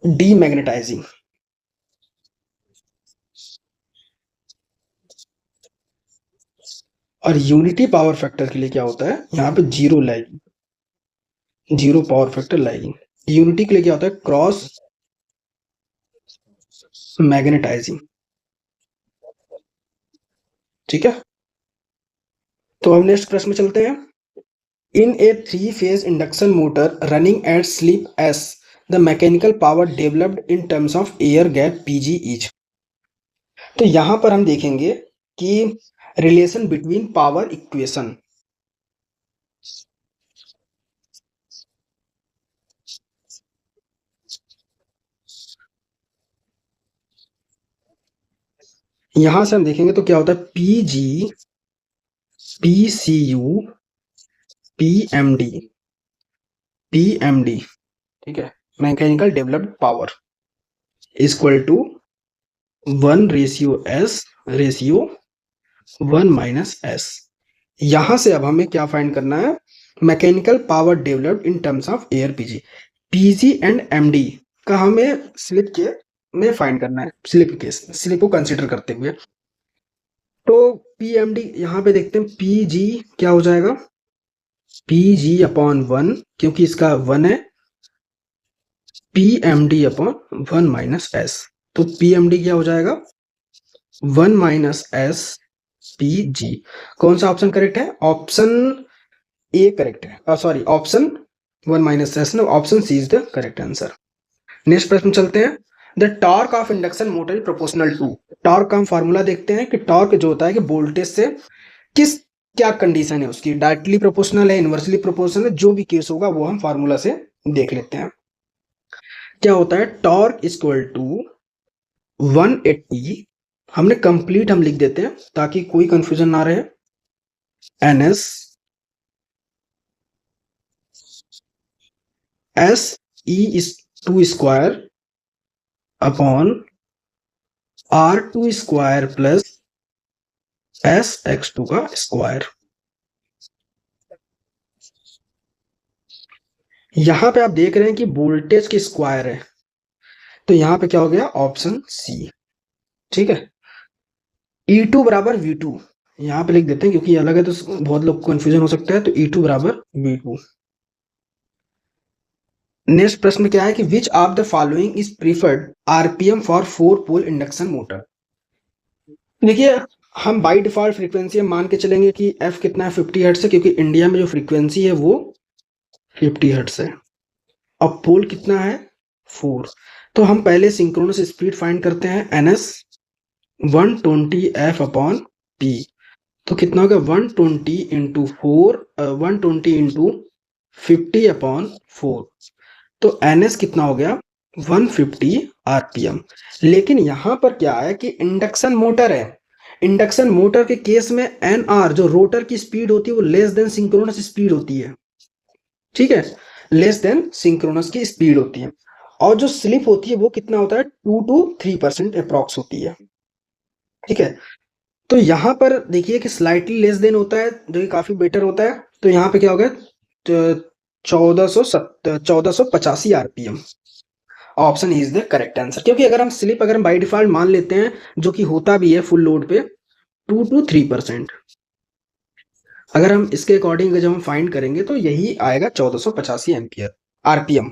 डीमैग्नेटाइजिंग। और यूनिटी पावर फैक्टर के लिए क्या होता है, यहाँ पे zero lagging, zero power factor lagging. Unity के लिए क्या होता है, क्रॉस मैग्नेटाइजिंग। ठीक है, तो हम नेक्स्ट प्रश्न में चलते हैं। In a three phase induction motor running at slip S the mechanical power developed in terms of air gap PG is. तो यहां पर हम देखेंगे कि रिलेशन बिटवीन पावर इक्वेशन। यहां से हम देखेंगे तो क्या होता है, PG PCU PMD, ठीक है, mechanical developed power equal to 1/S/1 - यहां से अब हमें क्या फाइंड करना है, mechanical power developed in terms of air PG and MD का हमें स्लिप के में फाइंड करना है, स्लिप केस, स्लिप को कंसीडर करते हुए। तो PMD यहाँ पे देखते हैं, PG क्या हो जाएगा, PG/1, क्योंकि इसका 1 है, PMD/1 - S। तो PMD क्या हो जाएगा, 1 - S PG। कौन सा ऑप्शन करेक्ट है, ऑप्शन ए करेक्ट है, सॉरी ऑप्शन 1 - S ना, option C is the correct answer. Next प्रश्न चलते हैं। The torque of induction motor is proportional to. Torque का हम फार्मूला देखते हैं कि टॉर्क जो होता है कि वोल्टेज से किस, क्या कंडीशन है उसकी, डायरेक्टली प्रोपोर्शनल है, इनवर्सली प्रोपोर्शनल है, जो भी केस होगा वो हम फार्मूला से देख लेते हैं। क्या होता है, टॉर्क इक्वल टू 180, हमने कंप्लीट हम लिख देते हैं ताकि कोई कंफ्यूजन ना रहे, NS SE2 square upon R2 square plus SX2 का स्क्वायर। यहां पे आप देख रहे हैं कि वोल्टेज के स्क्वायर है, तो यहां पे क्या हो गया, ऑप्शन सी। ठीक है, E2 बराबर V2 यहां पे लिख देते हैं क्योंकि अलग है तो बहुत लोग कंफ्यूजन हो सकता है, तो E2 बराबर V2। नेक्स्ट प्रश्न क्या है कि which of the following is preferred RPM for 4 pole induction motor. देखिए, हम बाई डिफॉल्ट फ्रीक्वेंसी मान के चलेंगे कि F कितना है, 50 हर्ट्ज है, क्योंकि इंडिया में जो फ्रीक्वेंसी है वो 50 हर्ट्ज है। अब पोल कितना है, 4। तो हम पहले सिंक्रोनस स्पीड फाइंड करते हैं, NS 120F/P। तो कितना होगा, 120 इंटू 4, 120 इंटू 50/4। तो NS कितना हो गया, 150 RPM। लेकिन यहां पर क्या है कि इंडक्शन मोटर है, इंडक्शन मोटर के केस में NR जो रोटर की स्पीड होती है वो लेस देन सिंक्रोनस स्पीड होती है। ठीक है, लेस देन सिंक्रोनस की स्पीड होती है। और जो स्लिप होती है वो कितना होता है, 2 to 3% अप्रॉक्स होती है। ठीक है, तो यहां पर देखिए कि स्लाइटली लेस देन होता है जो कि काफी बेटर होता है। तो यहाँ पे क्या हो गया, 1485 RPM। Option is the correct answer, क्योंकि अगर हम स्लिप अगर हम बाई डिफॉल्ट मान लेते हैं, जो कि होता भी है फुल लोड पे 2 to 3%, अगर हम इसके अकॉर्डिंग जब हम फाइंड करेंगे तो यही आएगा 1485 RPM।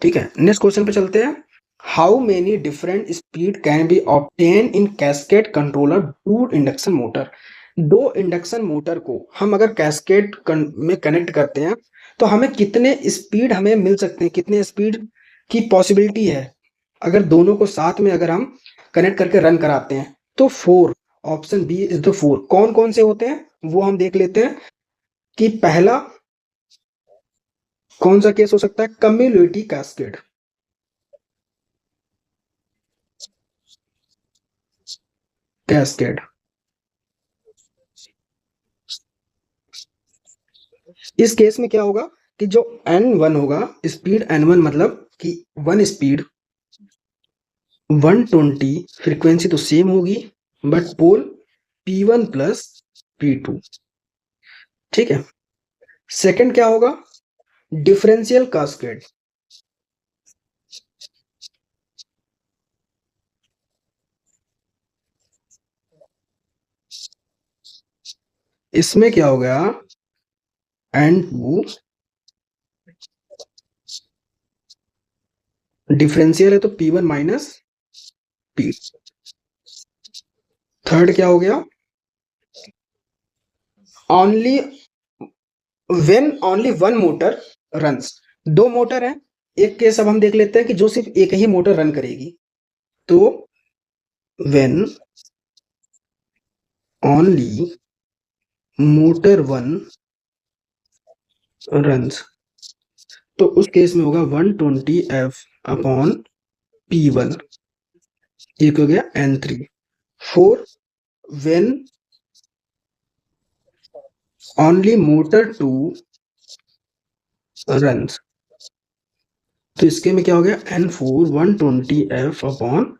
ठीक है, नेक्स्ट क्वेश्चन पे चलते हैं। How many different speed can be obtain in cascade controller to induction motor. दो इंडक्शन मोटर को हम अगर कैस्केड में कनेक्ट करते हैं तो हमें कितने स्पीड हमें मिल सकते हैं, कितने स्पीड की पॉसिबिलिटी है अगर दोनों को साथ में अगर हम कनेक्ट करके रन कराते हैं? तो 4, ऑप्शन बी इज द 4। कौन कौन से होते हैं वो हम देख लेते हैं कि पहला कौन सा केस हो सकता है, कम्युलेटिव कैस्केड। कैस्केड इस केस में क्या होगा कि जो N1 होगा, स्पीड N1 मतलब कि वन स्पीड 120, फ्रीक्वेंसी तो सेम होगी but pole P1 plus P2। ठीक है। सेकंड क्या होगा, डिफरेंशियल कास्केड। इसमें क्या हो गया, N2 डिफरेंशियल है तो P1 माइनस P। थर्ड क्या हो गया, only when only one motor runs. दो मोटर है, एक केस अब हम देख लेते हैं कि जो सिर्फ एक ही मोटर रन करेगी। तो when only motor one runs, तो उस केस में होगा 120 F अपॉन P1। एक हो गया N3। 4, when only motor 2 runs, तो इसके में क्या हो गया, N4 120 F अपॉन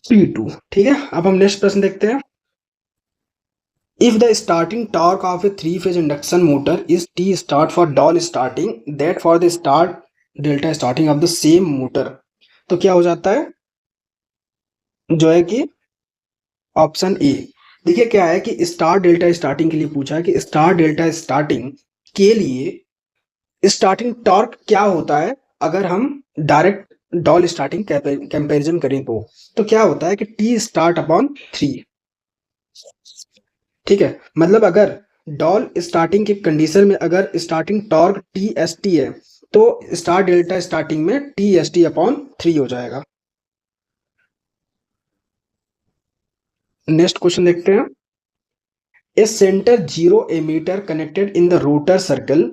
P2। ठीक है। अब हम नेक्स्ट प्रश्न देखते हैं। If the starting torque of a three-phase induction motor is T start for doll starting, that for the start delta starting of the same motor, तो क्या हो जाता है, जो है कि ऑप्शन ए। देखिए क्या है कि स्टार डेल्टा स्टार्टिंग के लिए पूछा है कि स्टार डेल्टा स्टार्टिंग के लिए स्टार्टिंग टॉर्क क्या होता है अगर हम डायरेक्ट डॉल स्टार्टिंग कंपैरिजन करें तो क्या होता है कि टी स्टार्ट अपॉन 3। ठीक है। मतलब अगर डॉल स्टार्टिंग की कंडीशन में अगर starting torque T S T है तो स्टार डेल्टा स्टार्टिंग में टी एस टी अपॉन 3 हो जाएगा। नेक्स्ट क्वेश्चन देखते हैं। A centre zero ammeter connected in the rotor circle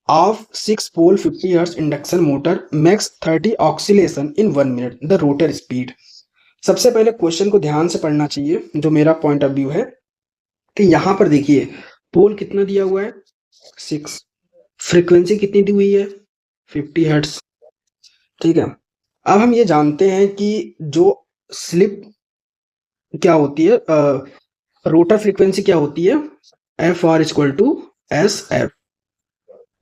of 6 pole 50 hertz induction motor makes 30 oscillation in 1 minute, the rotor speed। सबसे पहले question को ध्यान से पढ़ना चाहिए, जो मेरा पॉइंट ऑफ व्यू है कि यहां पर देखिए पोल कितना दिया हुआ है 6, फ्रीक्वेंसी कितनी दी हुई है 50 हर्ट्ज। ठीक है। अब हम ये जानते हैं कि जो स्लिप क्या होती है, रोटर फ्रीक्वेंसी क्या होती है, F R equal to S F.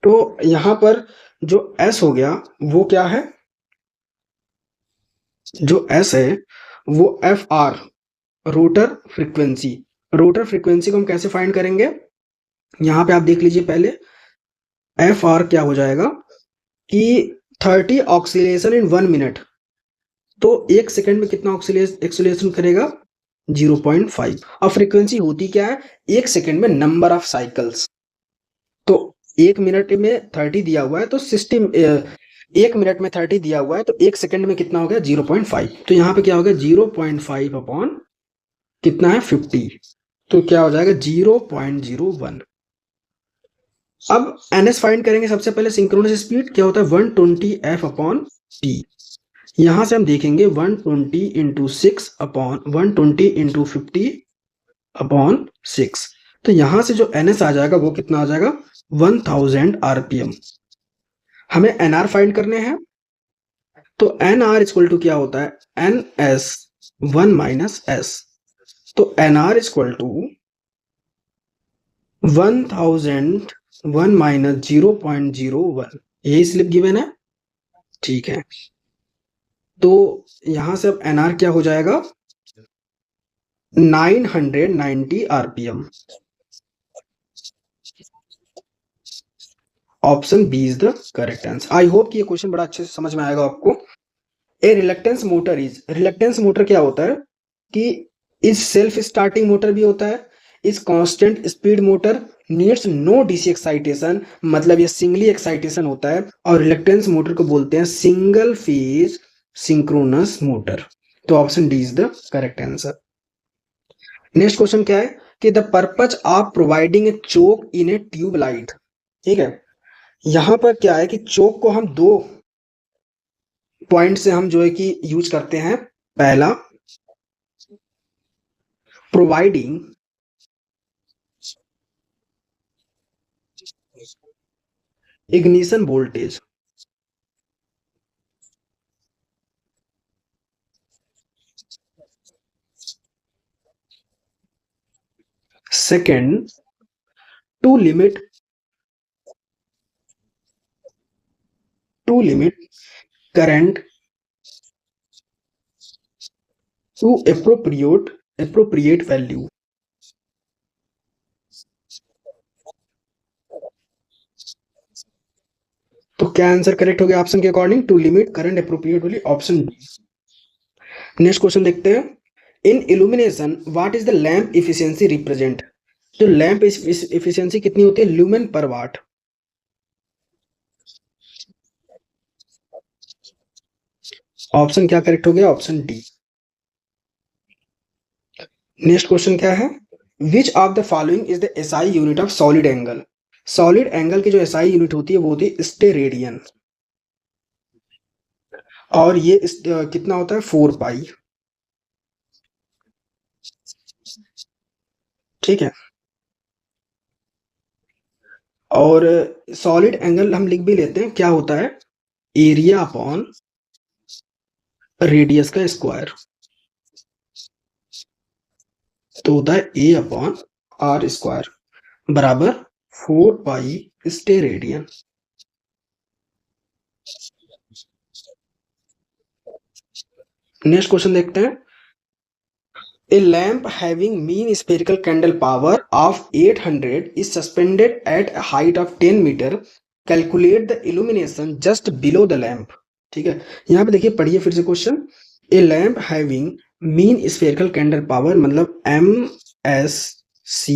तो यहां पर जो एस हो गया वो क्या है, जो एस है वो F R, rotor frequency. Rotor frequency को हम कैसे फाइंड करेंगे, यहां पे आप देख लीजिए पहले, एफ आर क्या हो जाएगा कि 30 ऑक्सीलेशन इन 1 मिनट, तो एक सेकंड में कितना ऑक्सीलेशन करेगा 0.5। और फ्रीक्वेंसी होती क्या है, एक सेकंड में नंबर ऑफ साइकिल्स। तो एक मिनट में 30 दिया हुआ है तो सिस्टम, एक मिनट में 30 दिया हुआ है तो एक सेकंड में कितना हो गया 0.5। तो यहाँ पे क्या हो गया 0.5 अपॉन कितना है 50, तो क्या हो जाएगा 0.01। अब एनएस फाइंड करेंगे। सबसे पहले सिंक्रोनस स्पीड क्या होता है 120 एफ अपॉन पी। यहां से हम देखेंगे 120 इंटू 6 अपॉन 120 इंटू 50 अपॉन 6। तो यहां से जो एनएस आ जाएगा वो कितना आ जाएगा 1000 आरपीएम। हमें एनआर फाइंड करने हैं, तो एन आर इक्वल टू क्या होता है एन एस 1 माइनस एस। तो N R equal to 1001 minus 0.01, यही स्लिप गिवन है। ठीक है। तो यहां से अब एनआर क्या हो जाएगा 990 RPM. Option B is the correct answer. I hope कि ये क्वेश्चन बड़ा अच्छे से समझ में आएगा आपको। A reluctance motor is, reluctance motor क्या होता है कि इज सेल्फ स्टार्टिंग मोटर भी होता है। Is constant speed motor needs no DC excitation, मतलब ये सिंगली एक्साइटेशन होता है। और रिलक्टेंस मोटर को बोलते हैं सिंगल फेज सिंक्रोनस मोटर। तो option D is the correct answer. Next question क्या है कि the purpose of providing a choke in a tube light. ठीक है, यहां पर क्या है कि चोक को हम दो पॉइंट से हम जो है कि यूज करते हैं। पहला, providing ignition voltage. Second, to limit current to appropriate value. तो क्या आंसर करेक्ट हो गया ऑप्शन के according? To limit current appropriate value, option D. Next question देखते हैं। In illumination what is the lamp efficiency represent. जो lamp efficiency कितनी होती है ल्यूमेन पर वाट। ऑप्शन क्या करेक्ट हो गया? Option D. नेक्स्ट क्वेश्चन क्या है? विच of the following is the SI unit of solid angle. Solid angle की जो एसआई यूनिट होती है वो होती है स्टेरेडियन, और ये कितना होता है 4 पाई। ठीक है, और सॉलिड एंगल हम लिख भी लेते हैं, क्या होता है एरिया अपॉन रेडियस का स्क्वायर। तो होता है ए अपॉन आर स्क्वायर बराबर 4 पाई स्टेरेडियन। नेक्स्ट क्वेश्चन देखते हैं। A lamp having mean spherical candle power of 800 is suspended at a height of 10 meter. Calculate the illumination just below the lamp. ठीक है, यहाँ पे देखिए, पढ़िए फिर से question. A lamp having mean spherical candle power मतलब MSCP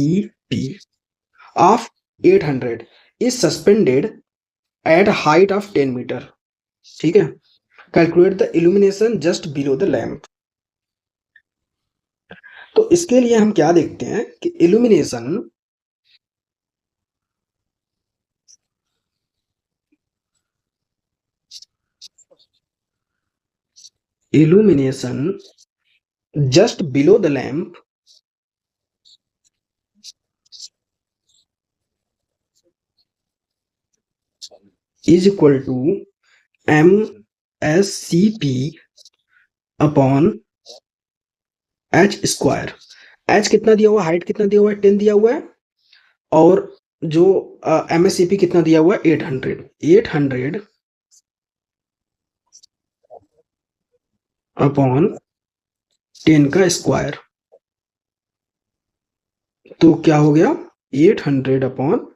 of 800 is suspended at a height of 10 meter. ठीक है, calculate the illumination just below the lamp. तो इसके लिए हम क्या देखते हैं कि illumination just below the lamp is equal to MSCP upon H square. H कितना दिया हुआ है, हाइट कितना दिया हुआ है 10 दिया हुआ है, और जो MSCP कितना दिया हुआ है 800 अपॉन 10 का स्क्वायर। तो क्या हो गया 800 अपॉन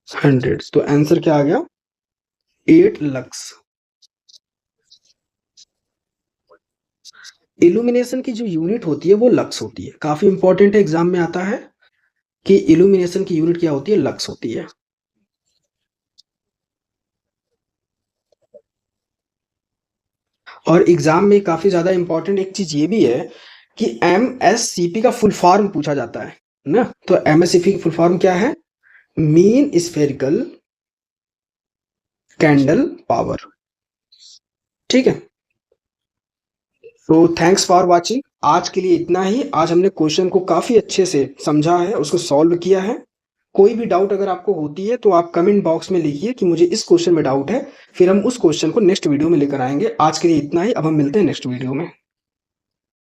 100। तो आंसर क्या आ गया 8 लक्स। इल्यूमिनेशन की जो यूनिट होती है वो लक्स होती है। काफी इंपॉर्टेंट है, एग्जाम में आता है कि इल्यूमिनेशन की यूनिट क्या होती है, लक्स होती है। और एग्जाम में काफी ज्यादा इंपॉर्टेंट एक चीज ये भी है कि MSCP का फुल फॉर्म पूछा जाता है ना। तो MSCP की फुल फॉर्म क्या है? Mean spherical candle power. ठीक है, तो थैंक्स फॉर वाचिंग। आज के लिए इतना ही। आज हमने क्वेश्चन को काफी अच्छे से समझा है, उसको सॉल्व किया है। कोई भी डाउट अगर आपको होती है तो आप कमेंट बॉक्स में लिखिए कि मुझे इस क्वेश्चन में डाउट है, फिर हम उस क्वेश्चन को नेक्स्ट वीडियो में लेकर आएंगे। आज के लिए इतना ही, अब हम मिलते हैं नेक्स्ट वीडियो में।